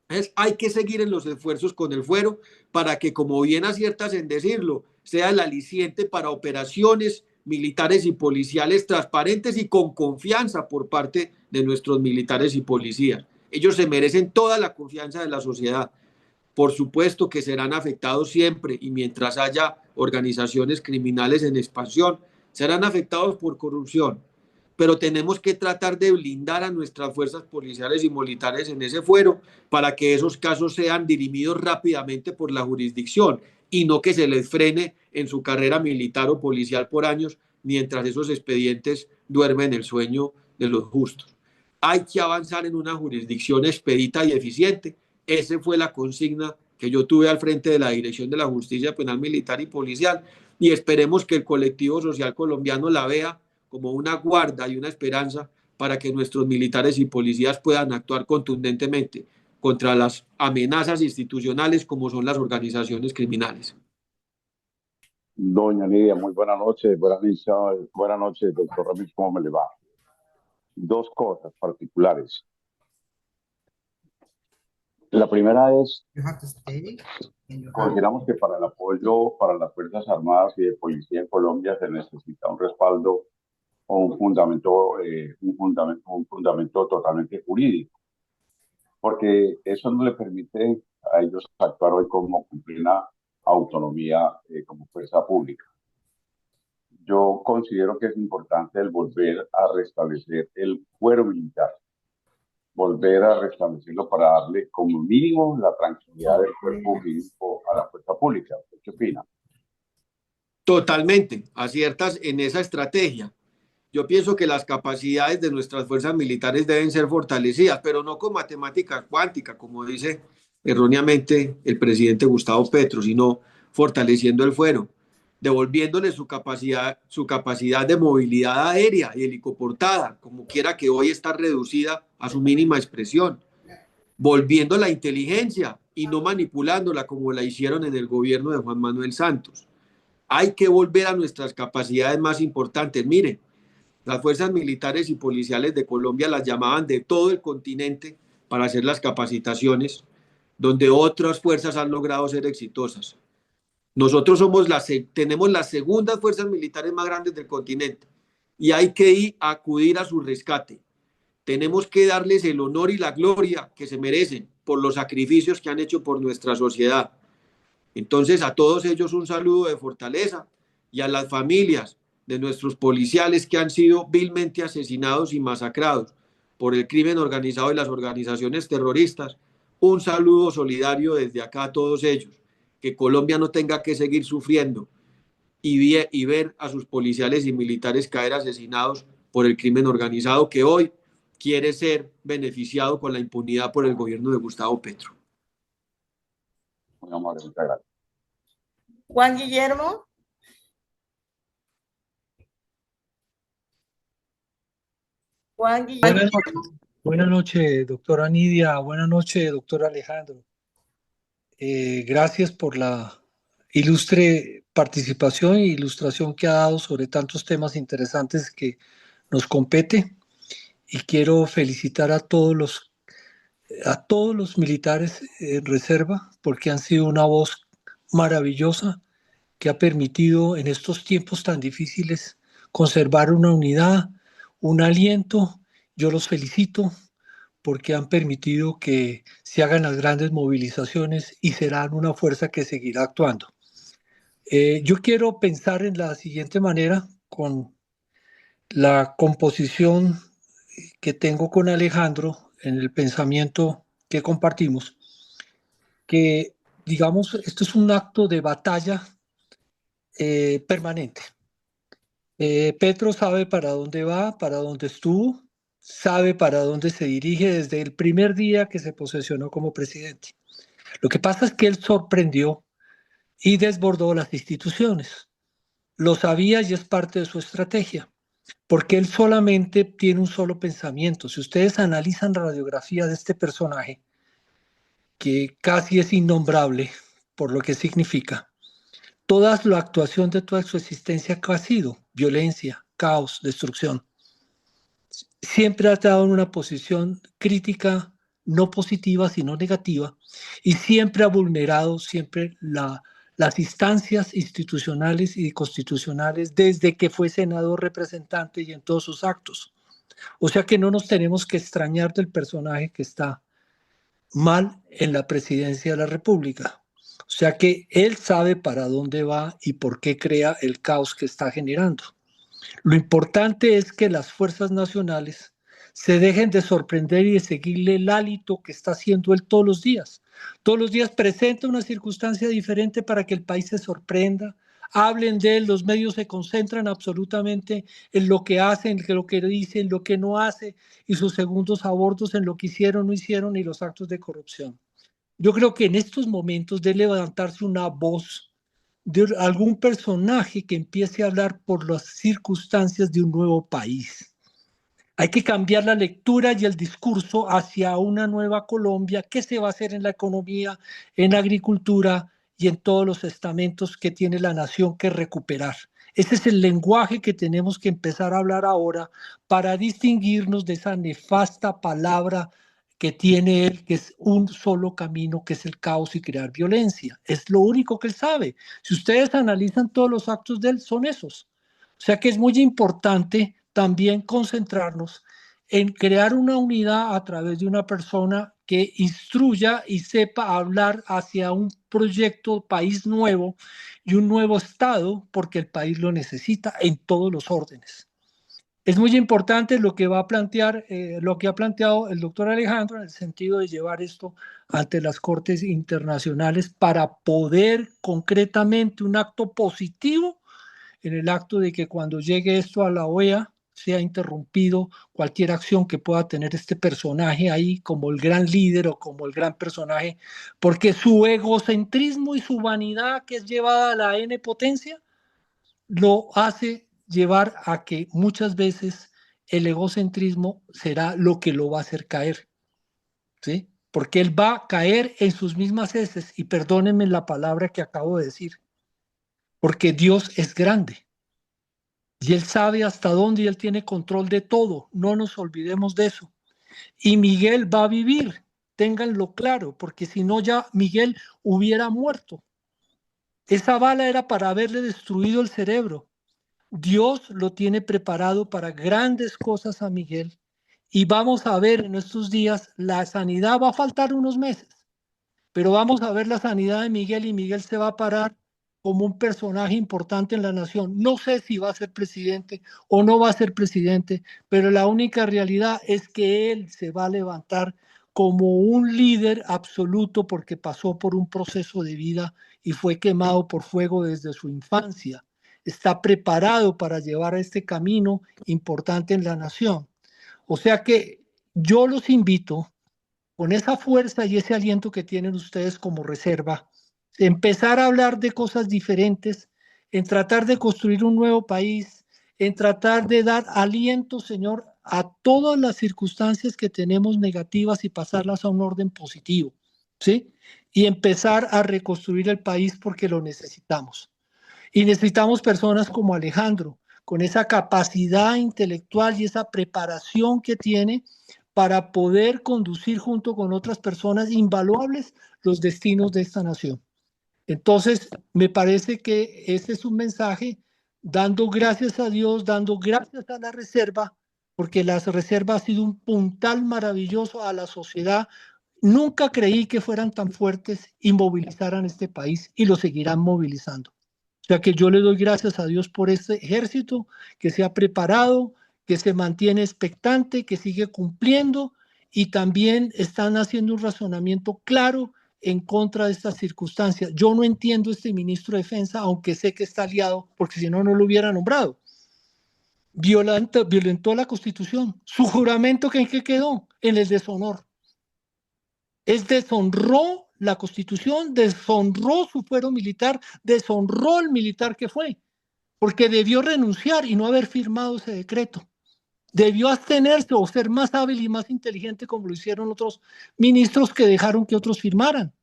Entonces, hay que seguir en los esfuerzos con el fuero para que, como bien aciertas en decirlo, sea el aliciente para operaciones militares y policiales transparentes y con confianza por parte de nuestros militares y policías. Ellos se merecen toda la confianza de la sociedad. Por supuesto que serán afectados siempre y mientras haya organizaciones criminales en expansión, serán afectados por corrupción. Pero tenemos que tratar de blindar a nuestras fuerzas policiales y militares en ese fuero para que esos casos sean dirimidos rápidamente por la jurisdicción y no que se les frene en su carrera militar o policial por años mientras esos expedientes duermen el sueño de los justos. Hay que avanzar en una jurisdicción expedita y eficiente. Esa fue la consigna que yo tuve al frente de la Dirección de la Justicia Penal Militar y Policial y esperemos que el colectivo social colombiano la vea como una guarda y una esperanza para que nuestros militares y policías puedan actuar contundentemente contra las amenazas institucionales como son las organizaciones criminales. Doña Nidia, muy buenas noches. Buenas noches, doctor Ramírez, ¿cómo me le va? Dos cosas particulares. La primera es, consideramos que para el apoyo para las Fuerzas Armadas y de Policía en Colombia se necesita un respaldo o un fundamento totalmente jurídico, porque eso no le permite a ellos actuar hoy como con plena autonomía como fuerza pública. Yo considero que es importante el volver a restablecer el fuero militar, volver a restablecerlo para darle como mínimo la tranquilidad del cuerpo jurídico a la fuerza pública. ¿Qué opina? Totalmente, aciertas en esa estrategia. Yo pienso que las capacidades de nuestras fuerzas militares deben ser fortalecidas, pero no con matemática cuántica, como dice erróneamente el presidente Gustavo Petro, sino fortaleciendo el fuero, devolviéndole su capacidad de movilidad aérea y helicoportada, como quiera que hoy está reducida a su mínima expresión, volviendo la inteligencia y no manipulándola como la hicieron en el gobierno de Juan Manuel Santos. Hay que volver a nuestras capacidades más importantes. Mire, las fuerzas militares y policiales de Colombia las llamaban de todo el continente para hacer las capacitaciones, donde otras fuerzas han logrado ser exitosas. Nosotros tenemos las segundas fuerzas militares más grandes del continente y hay que acudir a su rescate. Tenemos que darles el honor y la gloria que se merecen por los sacrificios que han hecho por nuestra sociedad. Entonces, a todos ellos un saludo de fortaleza y a las familias de nuestros policiales que han sido vilmente asesinados y masacrados por el crimen organizado y las organizaciones terroristas, un saludo solidario desde acá a todos ellos, que Colombia no tenga que seguir sufriendo y ver a sus policiales y militares caer asesinados por el crimen organizado que hoy quiere ser beneficiado con la impunidad por el gobierno de Gustavo Petro. Muy amable, muchas gracias. Juan Guillermo. Juan Guillermo. Buenas noches, doctora Nidia. Buenas noches, doctor Alejandro. Gracias por la ilustre participación e ilustración que ha dado sobre tantos temas interesantes que nos compete. Y quiero felicitar a todos los militares en reserva porque han sido una voz maravillosa que ha permitido en estos tiempos tan difíciles conservar una unidad, un aliento. Yo los felicito porque han permitido que se hagan las grandes movilizaciones y serán una fuerza que seguirá actuando. Yo quiero pensar en la siguiente manera con la composición que tengo con Alejandro en el pensamiento que compartimos, que digamos, esto es un acto de batalla permanente. Petro sabe para dónde va, para dónde estuvo, sabe para dónde se dirige desde el primer día que se posesionó como presidente. Lo que pasa es que él sorprendió y desbordó las instituciones. Lo sabía y es parte de su estrategia, porque él solamente tiene un solo pensamiento. Si ustedes analizan la radiografía de este personaje, que casi es innombrable por lo que significa, toda la actuación de toda su existencia que ha sido violencia, caos, destrucción. Siempre ha estado en una posición crítica, no positiva, sino negativa, y siempre ha vulnerado las instancias institucionales y constitucionales desde que fue senador representante y en todos sus actos. O sea que no nos tenemos que extrañar del personaje que está mal en la presidencia de la República. O sea que él sabe para dónde va y por qué crea el caos que está generando. Lo importante es que las fuerzas nacionales se dejen de sorprender y de seguirle el hálito que está haciendo él todos los días. Todos los días presenta una circunstancia diferente para que el país se sorprenda. Hablen de él, los medios se concentran absolutamente en lo que hacen, en lo que dicen, en lo que no hace, y sus segundos abortos en lo que hicieron, no hicieron y los actos de corrupción. Yo creo que en estos momentos debe levantarse una voz de algún personaje que empiece a hablar por las circunstancias de un nuevo país. Hay que cambiar la lectura y el discurso hacia una nueva Colombia que se va a hacer en la economía, en la agricultura y en todos los estamentos que tiene la nación que recuperar. Ese es el lenguaje que tenemos que empezar a hablar ahora para distinguirnos de esa nefasta palabra que tiene él, que es un solo camino, que es el caos y crear violencia. Es lo único que él sabe. Si ustedes analizan todos los actos de él, son esos. O sea que es muy importante también concentrarnos en crear una unidad a través de una persona que instruya y sepa hablar hacia un proyecto país nuevo y un nuevo Estado, porque el país lo necesita en todos los órdenes. Es muy importante lo que va a plantear, lo que ha planteado el doctor Alejandro en el sentido de llevar esto ante las cortes internacionales para poder concretamente un acto positivo en el acto de que cuando llegue esto a la OEA sea interrumpido cualquier acción que pueda tener este personaje ahí como el gran líder o como el gran personaje, porque su egocentrismo y su vanidad que es llevada a la N potencia lo hace llevar a que muchas veces el egocentrismo será lo que lo va a hacer caer, ¿sí? Porque él va a caer en sus mismas heces, y perdónenme la palabra que acabo de decir, porque Dios es grande. Y Él sabe hasta dónde y Él tiene control de todo. No nos olvidemos de eso. Y Miguel va a vivir, ténganlo claro, porque si no ya Miguel hubiera muerto. Esa bala era para haberle destruido el cerebro. Dios lo tiene preparado para grandes cosas a Miguel. Y vamos a ver en estos días, la sanidad va a faltar unos meses, pero vamos a ver la sanidad de Miguel y Miguel se va a parar como un personaje importante en la nación. No sé si va a ser presidente o no va a ser presidente, pero la única realidad es que él se va a levantar como un líder absoluto porque pasó por un proceso de vida y fue quemado por fuego desde su infancia. Está preparado para llevar este camino importante en la nación. O sea que yo los invito con esa fuerza y ese aliento que tienen ustedes como reserva, empezar a hablar de cosas diferentes, en tratar de construir un nuevo país, en tratar de dar aliento, Señor, a todas las circunstancias que tenemos negativas y pasarlas a un orden positivo, ¿sí? Y empezar a reconstruir el país porque lo necesitamos. Y necesitamos personas como Alejandro, con esa capacidad intelectual y esa preparación que tiene para poder conducir junto con otras personas invaluables los destinos de esta nación. Entonces, me parece que ese es un mensaje dando gracias a Dios, dando gracias a la reserva, porque la reserva ha sido un puntal maravilloso a la sociedad. Nunca creí que fueran tan fuertes y movilizaran este país y lo seguirán movilizando. O sea que yo le doy gracias a Dios por este ejército que se ha preparado, que se mantiene expectante, que sigue cumpliendo y también están haciendo un razonamiento claro en contra de estas circunstancias. Yo no entiendo este ministro de Defensa, aunque sé que está aliado, porque si no, no lo hubiera nombrado. Violentó la Constitución. Su juramento, ¿en qué quedó? En el deshonor. Deshonró la Constitución, deshonró su fuero militar, deshonró el militar que fue, porque debió renunciar y no haber firmado ese decreto. Debió abstenerse o ser más hábil y más inteligente como lo hicieron otros ministros que dejaron que otros firmaran.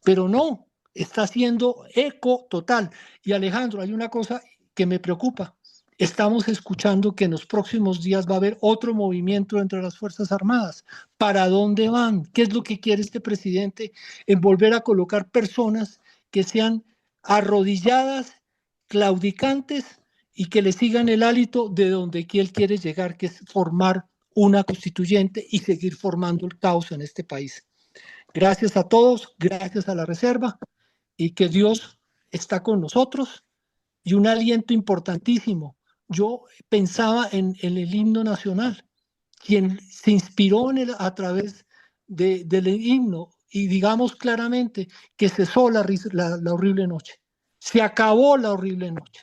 Pero no, está haciendo eco total. Y Alejandro, hay una cosa que me preocupa. Estamos escuchando que en los próximos días va a haber otro movimiento entre las Fuerzas Armadas. ¿Para dónde van? ¿Qué es lo que quiere este presidente? En volver a colocar personas que sean arrodilladas, claudicantes y que le sigan el hálito de donde él quiere llegar, que es formar una constituyente y seguir formando el caos en este país. Gracias a todos, gracias a la reserva y que Dios está con nosotros. Y un aliento importantísimo. Yo pensaba en el himno nacional, quien se inspiró en a través del himno y digamos claramente que cesó la horrible noche. Se acabó la horrible noche.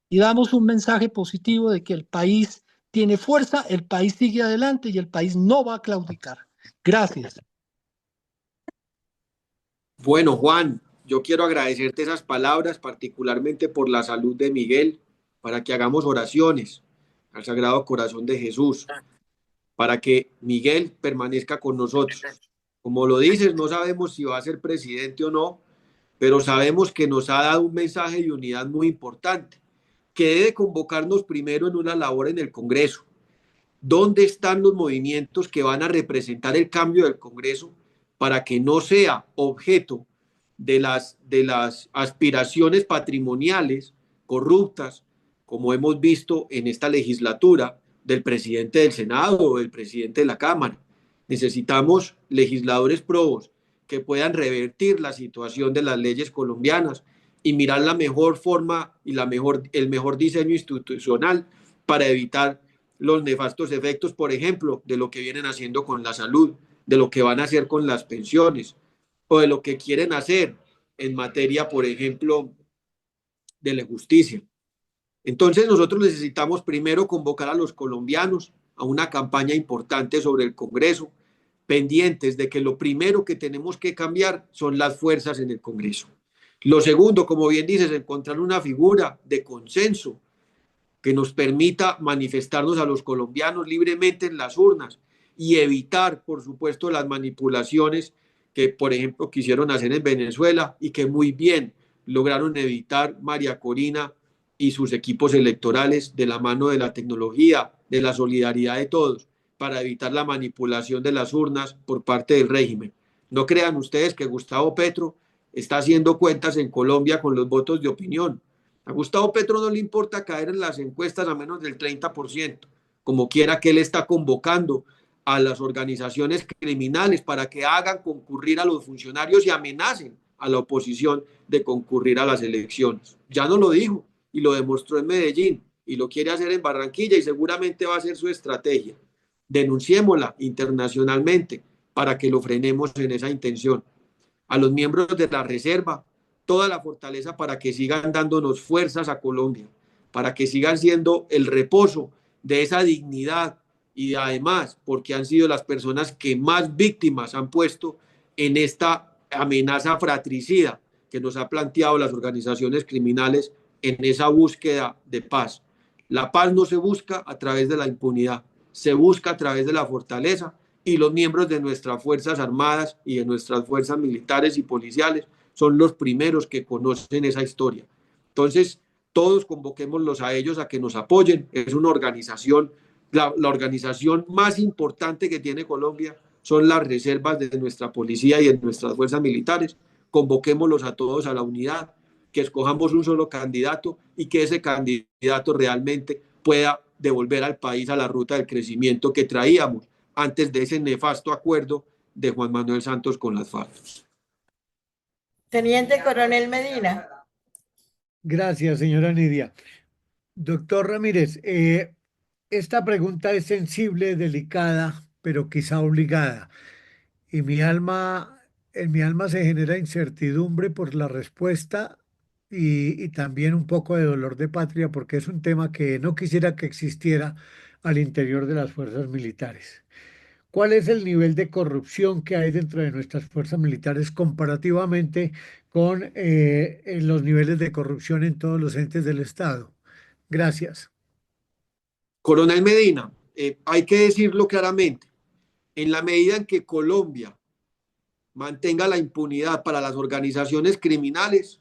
Y damos un mensaje positivo de que el país tiene fuerza, el país sigue adelante y el país no va a claudicar. Gracias. Bueno, Juan, yo quiero agradecerte esas palabras, particularmente por la salud de Miguel, para que hagamos oraciones al Sagrado Corazón de Jesús. para que Miguel permanezca con nosotros. Como lo dices, no sabemos si va a ser presidente o no, pero sabemos que nos ha dado un mensaje de unidad muy importante, que debe convocarnos primero en una labor en el Congreso. ¿Dónde están los movimientos que van a representar el cambio del Congreso para que no sea objeto de las aspiraciones patrimoniales corruptas, como hemos visto en esta legislatura, del presidente del Senado o del presidente de la Cámara? Necesitamos legisladores probos que puedan revertir la situación de las leyes colombianas y mirar la mejor forma y el mejor diseño institucional para evitar los nefastos efectos, por ejemplo, de lo que vienen haciendo con la salud, de lo que van a hacer con las pensiones o de lo que quieren hacer en materia, por ejemplo, de la justicia. Entonces nosotros necesitamos primero convocar a los colombianos a una campaña importante sobre el Congreso, pendientes de que lo primero que tenemos que cambiar son las fuerzas en el Congreso. Lo segundo, como bien dices, encontrar una figura de consenso que nos permita manifestarnos a los colombianos libremente en las urnas y evitar, por supuesto, las manipulaciones que, por ejemplo, quisieron hacer en Venezuela y que muy bien lograron evitar María Corina y sus equipos electorales de la mano de la tecnología, de la solidaridad de todos, para evitar la manipulación de las urnas por parte del régimen. No crean ustedes que Gustavo Petro está haciendo cuentas en Colombia con los votos de opinión. A Gustavo Petro no le importa caer en las encuestas a menos del 30%, como quiera que él está convocando a las organizaciones criminales para que hagan concurrir a los funcionarios y amenacen a la oposición de concurrir a las elecciones. Ya no lo dijo y lo demostró en Medellín y lo quiere hacer en Barranquilla y seguramente va a ser su estrategia. Denunciémosla internacionalmente para que lo frenemos en esa intención. A los miembros de la Reserva, toda la fortaleza para que sigan dándonos fuerzas a Colombia, para que sigan siendo el reposo de esa dignidad y además porque han sido las personas que más víctimas han puesto en esta amenaza fratricida que nos ha planteado las organizaciones criminales en esa búsqueda de paz. La paz no se busca a través de la impunidad, se busca a través de la fortaleza y los miembros de nuestras Fuerzas Armadas y de nuestras fuerzas militares y policiales son los primeros que conocen esa historia. Entonces, todos convoquémoslos a ellos a que nos apoyen. Es una organización, la organización más importante que tiene Colombia son las reservas de nuestra policía y de nuestras fuerzas militares. Convoquémoslos a todos a la unidad, que escojamos un solo candidato y que ese candidato realmente pueda devolver al país a la ruta del crecimiento que traíamos antes de ese nefasto acuerdo de Juan Manuel Santos con las FARC. Teniente Coronel Medina. Gracias, señora Nidia. Doctor Ramírez, esta pregunta es sensible, delicada, pero quizá obligada. Y en mi alma se genera incertidumbre por la respuesta y también un poco de dolor de patria, porque es un tema que no quisiera que existiera al interior de las fuerzas militares. ¿Cuál es el nivel de corrupción que hay dentro de nuestras fuerzas militares comparativamente con en los niveles de corrupción en todos los entes del Estado? Gracias. Coronel Medina, hay que decirlo claramente, en la medida en que Colombia mantenga la impunidad para las organizaciones criminales,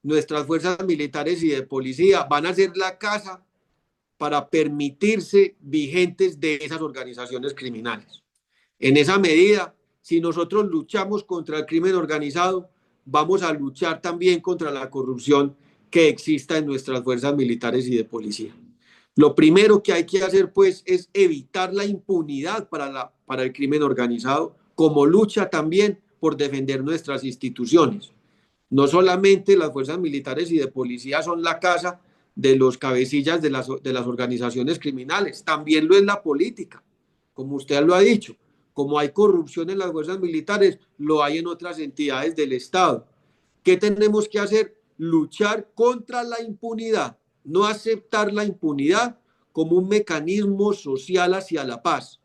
nuestras fuerzas militares y de policía van a ser la casa para permitirse vigentes de esas organizaciones criminales. En esa medida, si nosotros luchamos contra el crimen organizado, vamos a luchar también contra la corrupción que exista en nuestras fuerzas militares y de policía. Lo primero que hay que hacer, pues, es evitar la impunidad para el crimen organizado, como lucha también por defender nuestras instituciones. No solamente las fuerzas militares y de policía son la casa de los cabecillas de las organizaciones criminales, también lo es la política, como usted lo ha dicho. Como hay corrupción en las fuerzas militares, lo hay en otras entidades del Estado. ¿Qué tenemos que hacer? Luchar contra la impunidad, no aceptar la impunidad como un mecanismo social hacia la paz.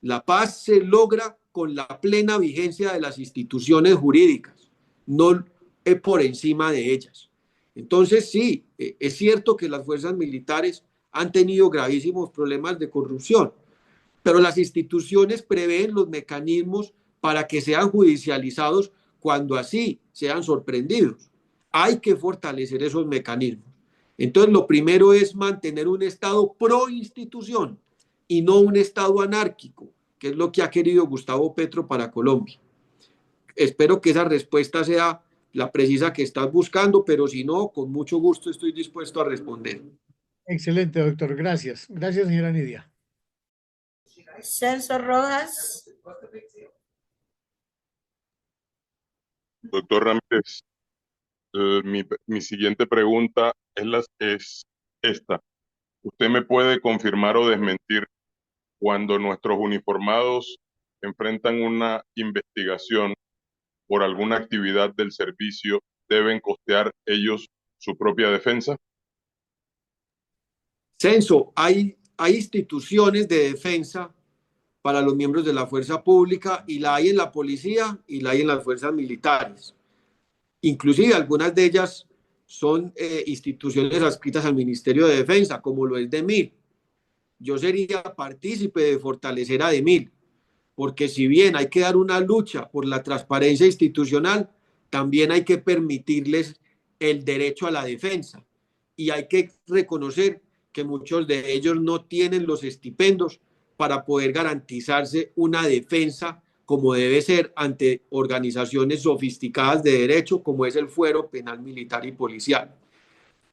La paz se logra con la plena vigencia de las instituciones jurídicas, no por encima de ellas. Entonces, sí, es cierto que las fuerzas militares han tenido gravísimos problemas de corrupción, pero las instituciones prevén los mecanismos para que sean judicializados cuando así sean sorprendidos. Hay que fortalecer esos mecanismos. Entonces, lo primero es mantener un Estado pro institución y no un Estado anárquico, que es lo que ha querido Gustavo Petro para Colombia. Espero que esa respuesta sea la precisa que estás buscando, pero si no, con mucho gusto estoy dispuesto a responder. Excelente, doctor. Gracias. Gracias, señora Nidia. Celso Rojas. Doctor Ramírez, mi siguiente pregunta es esta. ¿Usted me puede confirmar o desmentir cuando nuestros uniformados enfrentan una investigación por alguna actividad del servicio, deben costear ellos su propia defensa? Censo, hay instituciones de defensa para los miembros de la fuerza pública y la hay en la policía y la hay en las fuerzas militares. Inclusive algunas de ellas son instituciones adscritas al Ministerio de Defensa, como lo es DEMIL. Yo sería partícipe de fortalecer a DEMIL, porque si bien hay que dar una lucha por la transparencia institucional, también hay que permitirles el derecho a la defensa. Y hay que reconocer que muchos de ellos no tienen los estipendios para poder garantizarse una defensa como debe ser ante organizaciones sofisticadas de derecho, como es el Fuero Penal Militar y Policial.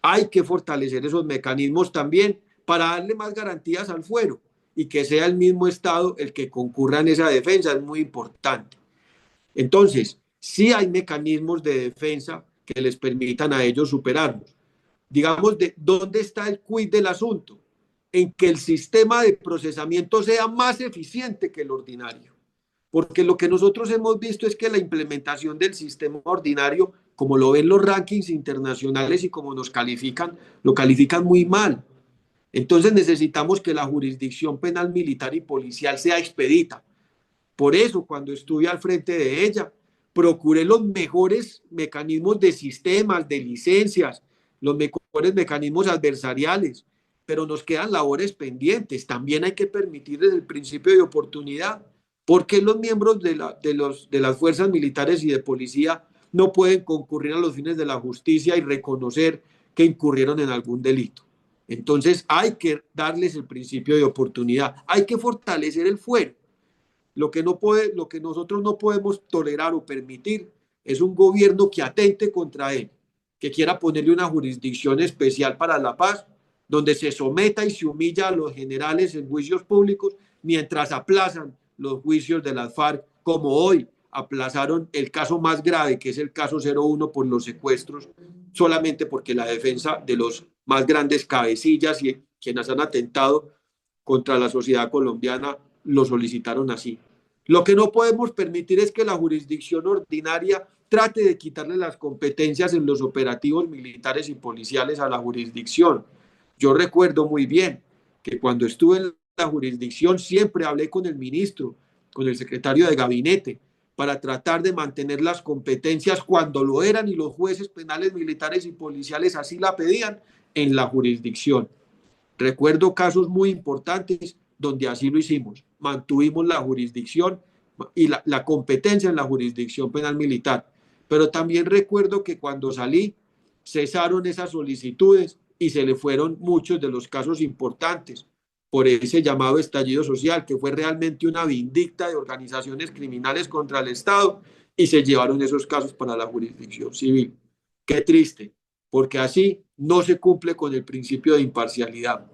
Hay que fortalecer esos mecanismos también para darle más garantías al fuero y que sea el mismo Estado el que concurra en esa defensa, es muy importante. Entonces, sí hay mecanismos de defensa que les permitan a ellos superarlos. Digamos, ¿dónde está el quid del asunto? En que el sistema de procesamiento sea más eficiente que el ordinario. Porque lo que nosotros hemos visto es que la implementación del sistema ordinario, como lo ven los rankings internacionales y como nos califican, lo califican muy mal. Entonces necesitamos que la jurisdicción penal, militar y policial sea expedita. Por eso, cuando estuve al frente de ella, procuré los mejores mecanismos de sistemas, de licencias, los mejores mecanismos adversariales, pero nos quedan labores pendientes. También hay que permitirles el principio de oportunidad. ¿Por qué los miembros de las fuerzas militares y de policía no pueden concurrir a los fines de la justicia y reconocer que incurrieron en algún delito? Entonces hay que darles el principio de oportunidad. Hay que fortalecer el fuero. Lo que nosotros no podemos tolerar o permitir es un gobierno que atente contra él, que quiera ponerle una jurisdicción especial para la paz, donde se someta y se humilla a los generales en juicios públicos mientras aplazan los juicios de las FARC, como hoy aplazaron el caso más grave, que es el caso 01 por los secuestros, solamente porque la defensa de los más grandes cabecillas y quienes han atentado contra la sociedad colombiana lo solicitaron así. Lo que no podemos permitir es que la jurisdicción ordinaria trate de quitarle las competencias en los operativos militares y policiales a la jurisdicción. Yo recuerdo muy bien que cuando estuve en la jurisdicción siempre hablé con el ministro, con el secretario de gabinete, para tratar de mantener las competencias cuando lo eran y los jueces penales, militares y policiales así la pedían en la jurisdicción. Recuerdo casos muy importantes donde así lo hicimos. Mantuvimos la jurisdicción y la competencia en la jurisdicción penal militar. Pero también recuerdo que cuando salí cesaron esas solicitudes y se le fueron muchos de los casos importantes por ese llamado estallido social, que fue realmente una vindicta de organizaciones criminales contra el Estado, y se llevaron esos casos para la jurisdicción civil. Qué triste, porque así no se cumple con el principio de imparcialidad.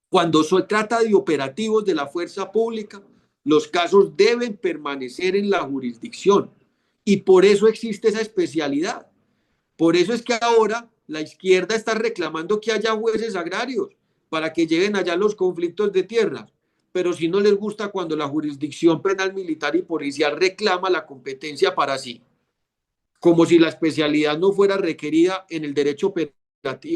Cuando se trata de operativos de la fuerza pública, los casos deben permanecer en la jurisdicción, y por eso existe esa especialidad. Por eso es que ahora la izquierda está reclamando que haya jueces agrarios para que lleven allá los conflictos de tierras, pero si no les gusta cuando la jurisdicción penal, militar y policial reclama la competencia para sí, como si la especialidad no fuera requerida en el derecho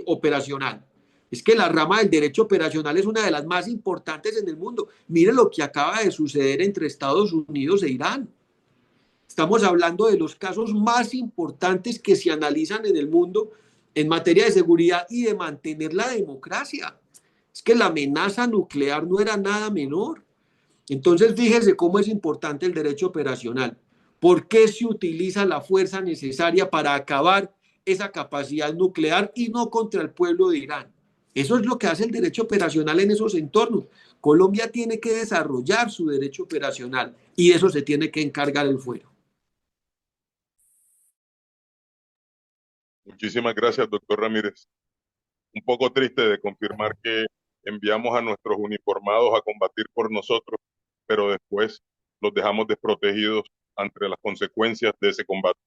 operacional. Es que la rama del derecho operacional es una de las más importantes en el mundo. Mire lo que acaba de suceder entre Estados Unidos e Irán. Estamos hablando de los casos más importantes que se analizan en el mundo en materia de seguridad y de mantener la democracia. Es que la amenaza nuclear no era nada menor. Entonces, fíjese cómo es importante el derecho operacional. ¿Por qué se utiliza la fuerza necesaria para acabar esa capacidad nuclear y no contra el pueblo de Irán? Eso es lo que hace el derecho operacional en esos entornos. Colombia tiene que desarrollar su derecho operacional y eso se tiene que encargar el fuero. Muchísimas gracias, doctor Ramírez. Un poco triste de confirmar que enviamos a nuestros uniformados a combatir por nosotros, pero después los dejamos desprotegidos ante las consecuencias de ese combate.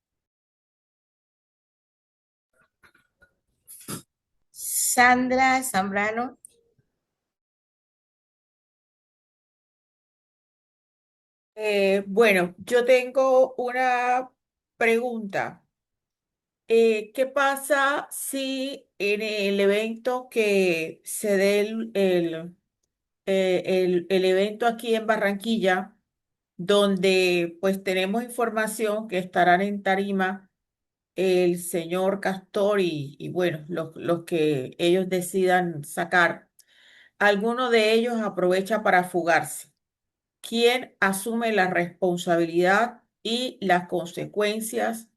Sandra Zambrano. Bueno, yo tengo una pregunta. ¿Qué pasa si en el evento que se dé el evento aquí en Barranquilla, donde pues tenemos información que estarán en tarima el señor Castor y bueno, los que ellos decidan sacar, alguno de ellos aprovecha para fugarse? ¿Quién asume la responsabilidad y las consecuencias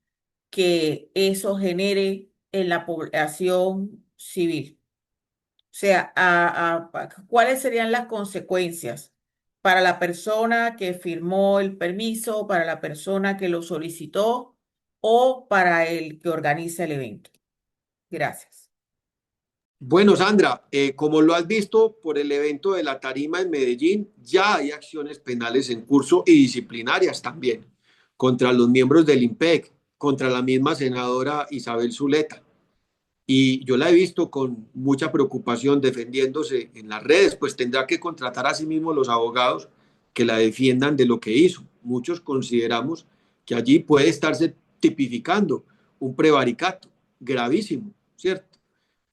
que eso genere en la población civil? O sea, ¿cuáles serían las consecuencias para la persona que firmó el permiso, para la persona que lo solicitó o para el que organiza el evento? Gracias. Bueno, Sandra, como lo has visto por el evento de la tarima en Medellín, ya hay acciones penales en curso y disciplinarias también contra los miembros del IMPEC, contra la misma senadora Isabel Zuleta. Y yo la he visto con mucha preocupación defendiéndose en las redes, pues tendrá que contratar a sí mismo los abogados que la defiendan de lo que hizo. Muchos consideramos que allí puede estarse tipificando un prevaricato gravísimo, ¿cierto?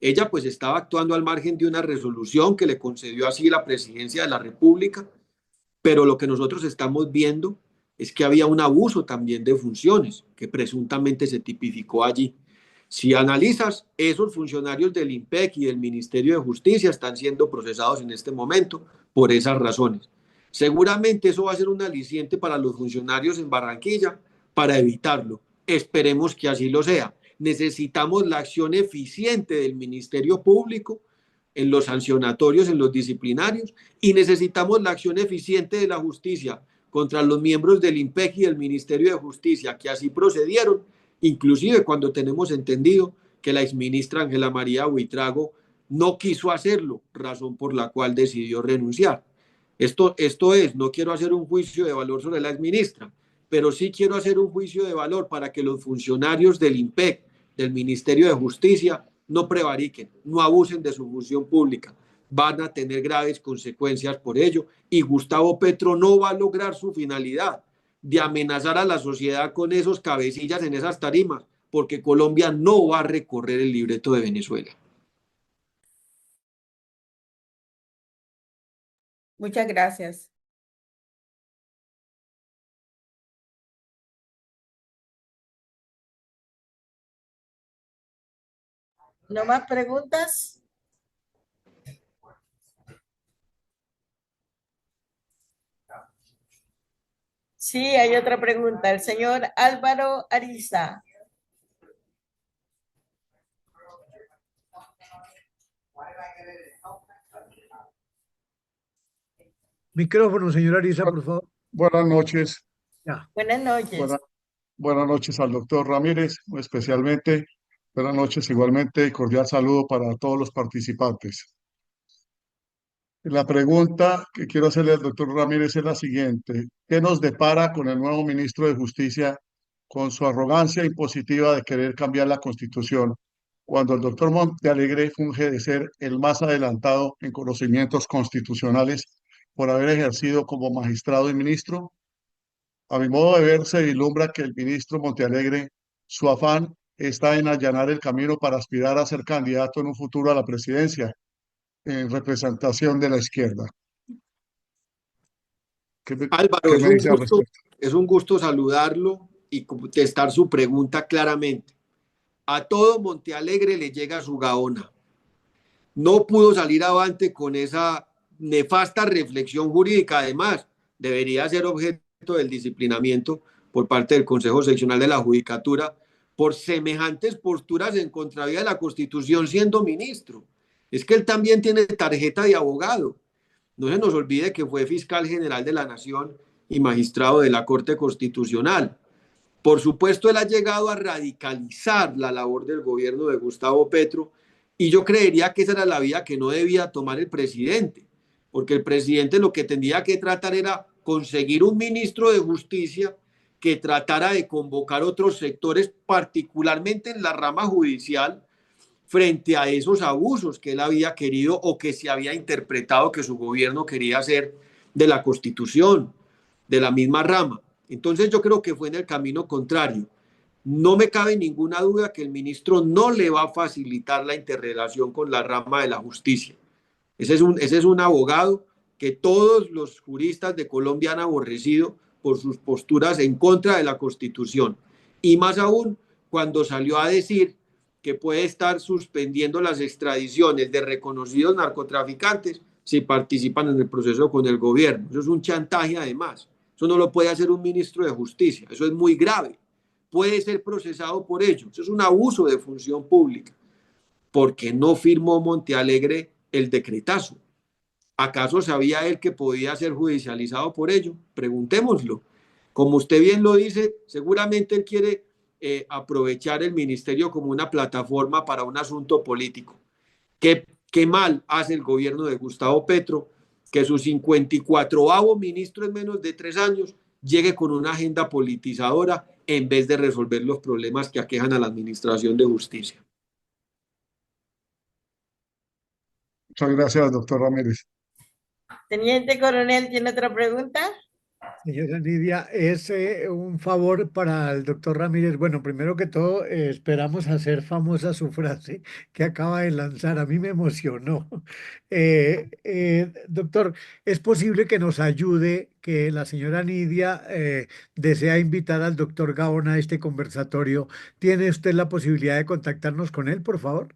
Ella pues estaba actuando al margen de una resolución que le concedió así la presidencia de la República, pero lo que nosotros estamos viendo es que había un abuso también de funciones que presuntamente se tipificó allí. Si analizas, esos funcionarios del IMPEC y del Ministerio de Justicia están siendo procesados en este momento por esas razones. Seguramente eso va a ser un aliciente para los funcionarios en Barranquilla para evitarlo. Esperemos que así lo sea. Necesitamos la acción eficiente del Ministerio Público en los sancionatorios, en los disciplinarios, y necesitamos la acción eficiente de la justicia contra los miembros del IMPEC y del Ministerio de Justicia que así procedieron, inclusive cuando tenemos entendido que la exministra Ángela María Buitrago no quiso hacerlo, razón por la cual decidió renunciar. Esto es, no quiero hacer un juicio de valor sobre la exministra, pero sí quiero hacer un juicio de valor para que los funcionarios del IMPEC, del Ministerio de Justicia, no prevariquen, no abusen de su función pública. Van a tener graves consecuencias por ello y Gustavo Petro no va a lograr su finalidad de amenazar a la sociedad con esos cabecillas en esas tarimas, porque Colombia no va a recorrer el libreto de Venezuela. Muchas gracias. ¿No más preguntas? Sí, hay otra pregunta. El señor Álvaro Ariza. Micrófono, señor Ariza, por favor. Buenas noches. Ya. Buenas noches. Buenas noches al doctor Ramírez, especialmente. Buenas noches igualmente y cordial saludo para todos los participantes. La pregunta que quiero hacerle al doctor Ramírez es la siguiente. ¿Qué nos depara con el nuevo ministro de Justicia con su arrogancia impositiva de querer cambiar la Constitución, cuando el doctor Montealegre funge de ser el más adelantado en conocimientos constitucionales por haber ejercido como magistrado y ministro? A mi modo de ver, se vislumbra que el ministro Montealegre, su afán está en allanar el camino para aspirar a ser candidato en un futuro a la presidencia, en representación de la izquierda. Álvaro, ¿Qué me dice al respecto? es un gusto saludarlo y contestar su pregunta claramente. A todo Montealegre le llega su gaona. No pudo salir avante con esa nefasta reflexión jurídica. Además, debería ser objeto del disciplinamiento por parte del Consejo Seccional de la Judicatura por semejantes posturas en contravía de la Constitución siendo ministro. Es que él también tiene tarjeta de abogado. No se nos olvide que fue fiscal general de la Nación y magistrado de la Corte Constitucional. Por supuesto, él ha llegado a radicalizar la labor del gobierno de Gustavo Petro y yo creería que esa era la vía que no debía tomar el presidente, porque el presidente lo que tendría que tratar era conseguir un ministro de justicia que tratara de convocar otros sectores, particularmente en la rama judicial, frente a esos abusos que él había querido o que se había interpretado que su gobierno quería hacer de la Constitución, de la misma rama. Entonces yo creo que fue en el camino contrario. No me cabe ninguna duda que el ministro no le va a facilitar la interrelación con la rama de la justicia. Ese es un abogado que todos los juristas de Colombia han aborrecido por sus posturas en contra de la Constitución. Y más aún cuando salió a decir que puede estar suspendiendo las extradiciones de reconocidos narcotraficantes si participan en el proceso con el gobierno. Eso es un chantaje además. Eso no lo puede hacer un ministro de justicia. Eso es muy grave. Puede ser procesado por ello. Eso es un abuso de función pública. Porque no firmó Montealegre el decretazo. ¿Acaso sabía él que podía ser judicializado por ello? Preguntémoslo. Como usted bien lo dice, seguramente él quiere aprovechar el ministerio como una plataforma para un asunto político. ¿Qué mal hace el gobierno de Gustavo Petro que su 54º ministro en menos de 3 años llegue con una agenda politizadora en vez de resolver los problemas que aquejan a la administración de justicia? Muchas gracias, doctor Ramírez. Teniente coronel, ¿tiene otra pregunta? Señora Nidia, es un favor para el doctor Ramírez. Bueno, primero que todo, esperamos hacer famosa su frase que acaba de lanzar. A mí me emocionó. Doctor, ¿es posible que nos ayude, que la señora Nidia desea invitar al doctor Gaón a este conversatorio? ¿Tiene usted la posibilidad de contactarnos con él, por favor?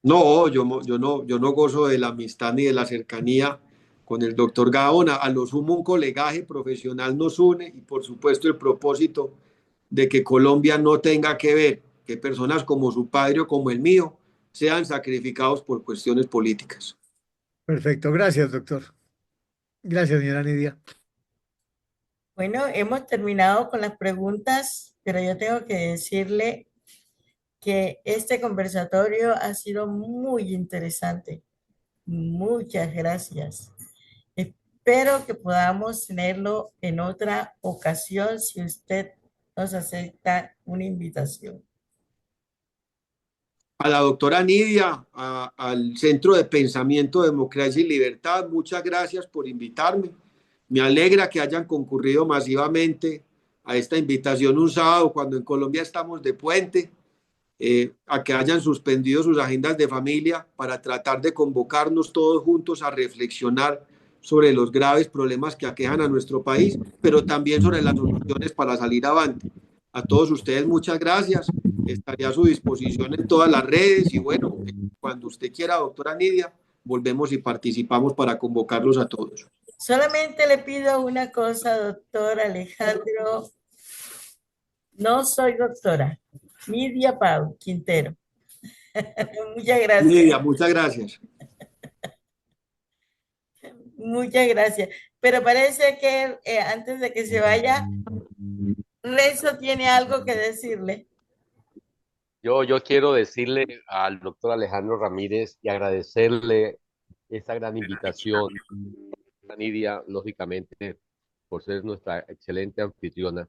No, yo no gozo de la amistad ni de la cercanía con el doctor Gaona. A lo sumo un colegaje profesional nos une y por supuesto el propósito de que Colombia no tenga que ver que personas como su padre o como el mío sean sacrificados por cuestiones políticas. Perfecto, gracias, doctor. Gracias, señora Nidia. Bueno, hemos terminado con las preguntas, pero yo tengo que decirle que este conversatorio ha sido muy interesante. Muchas gracias. Espero que podamos tenerlo en otra ocasión si usted nos acepta una invitación. A la doctora Nidia, al Centro de Pensamiento, Democracia y Libertad, muchas gracias por invitarme. Me alegra que hayan concurrido masivamente a esta invitación un sábado cuando en Colombia estamos de puente, a que hayan suspendido sus agendas de familia para tratar de convocarnos todos juntos a reflexionar sobre los graves problemas que aquejan a nuestro país, pero también sobre las soluciones para salir avante. A todos ustedes muchas gracias. Estaré a su disposición en todas las redes y bueno, cuando usted quiera, doctora Nidia, volvemos y participamos para convocarlos a todos. Solamente le pido una cosa, doctor Alejandro. No soy doctora. Nidia Pau Quintero. Muchas gracias. Nidia, muchas gracias. Muchas gracias. Pero parece que antes de que se vaya, Renzo tiene algo que decirle. Yo quiero decirle al doctor Alejandro Ramírez y agradecerle esta gran invitación, a Nidia, lógicamente, por ser nuestra excelente anfitriona.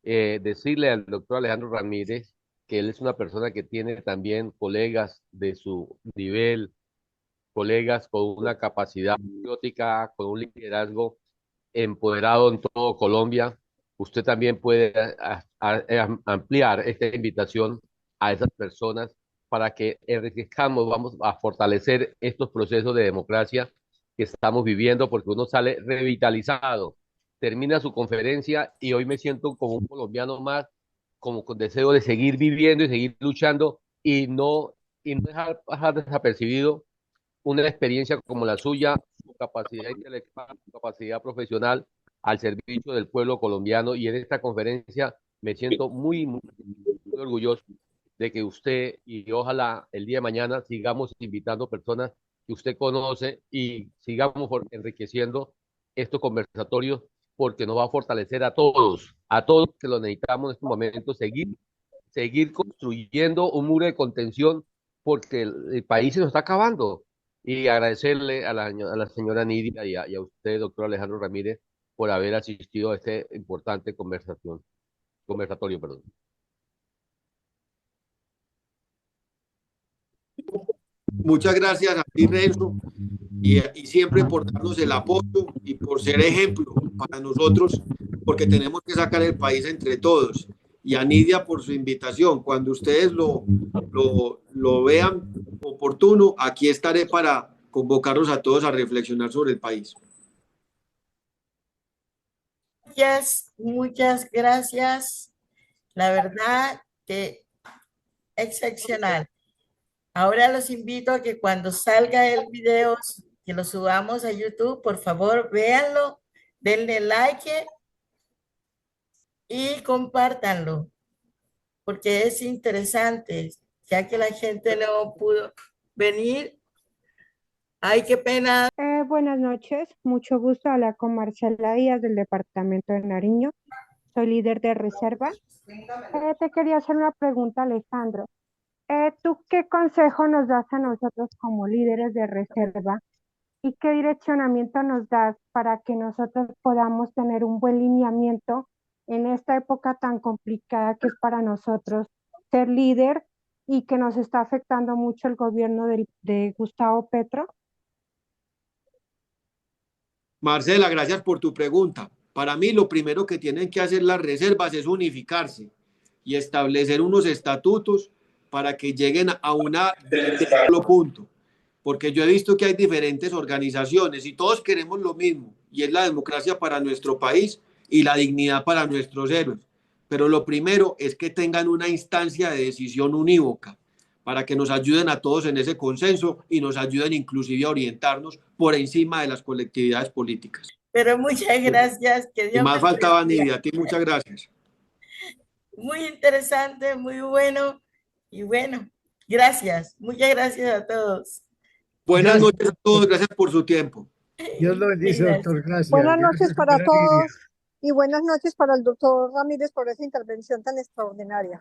Decirle al doctor Alejandro Ramírez que él es una persona que tiene también colegas de su nivel, colegas con una capacidad patriótica, con un liderazgo empoderado en todo Colombia. Usted también puede ampliar esta invitación a esas personas para que enriquezcamos, vamos a fortalecer estos procesos de democracia que estamos viviendo, porque uno sale revitalizado, termina su conferencia y hoy me siento como un colombiano más, como con deseo de seguir viviendo y seguir luchando y no dejar desapercibido una experiencia como la suya, su capacidad intelectual, su capacidad profesional al servicio del pueblo colombiano. Y en esta conferencia me siento muy orgulloso de que usted, y ojalá el día de mañana sigamos invitando personas que usted conoce y sigamos enriqueciendo estos conversatorios, porque nos va a fortalecer a todos que lo necesitamos en estos momentos, seguir construyendo un muro de contención, porque el país se nos está acabando. Y agradecerle a la señora Nidia y a usted, doctor Alejandro Ramírez, por haber asistido a este importante conversatorio, perdón. Muchas gracias a ti, Renzo, y siempre por darnos el apoyo y por ser ejemplo para nosotros, porque tenemos que sacar el país entre todos. Y a Nidia por su invitación. Cuando ustedes lo vean oportuno, aquí estaré para convocarlos a todos a reflexionar sobre el país. Muchas gracias. La verdad que excepcional. Ahora los invito a que cuando salga el video, que lo subamos a YouTube, por favor, véanlo, denle like y compártanlo, porque es interesante, ya que la gente no pudo venir. Ay, qué pena. Buenas noches, mucho gusto. Hablar con Marcela Díaz del departamento de Nariño. Soy líder de reserva. Te quería hacer una pregunta, Alejandro. ¿Tú qué consejo nos das a nosotros como líderes de reserva y qué direccionamiento nos das para que nosotros podamos tener un buen lineamiento en esta época tan complicada que es para nosotros ser líder y que nos está afectando mucho el gobierno de Gustavo Petro? Marcela, gracias por tu pregunta. Para mí, lo primero que tienen que hacer las reservas es unificarse y establecer unos estatutos para que lleguen a una solo punto. Porque yo he visto que hay diferentes organizaciones y todos queremos lo mismo, y es la democracia para nuestro país y la dignidad para nuestros héroes. Pero lo primero es que tengan una instancia de decisión unívoca para que nos ayuden a todos en ese consenso y nos ayuden inclusive a orientarnos por encima de las colectividades políticas. Pero muchas gracias. Que Dios y más faltaba, Nidia, a ti muchas gracias. Muy interesante, muy bueno. Y bueno, gracias. Muchas gracias a todos. Buenas noches a todos, gracias por su tiempo. Dios lo bendice, doctor. Gracias. Buenas noches Gracias, para señora Nidia. todos y buenas noches para el doctor Ramírez por esa intervención tan extraordinaria.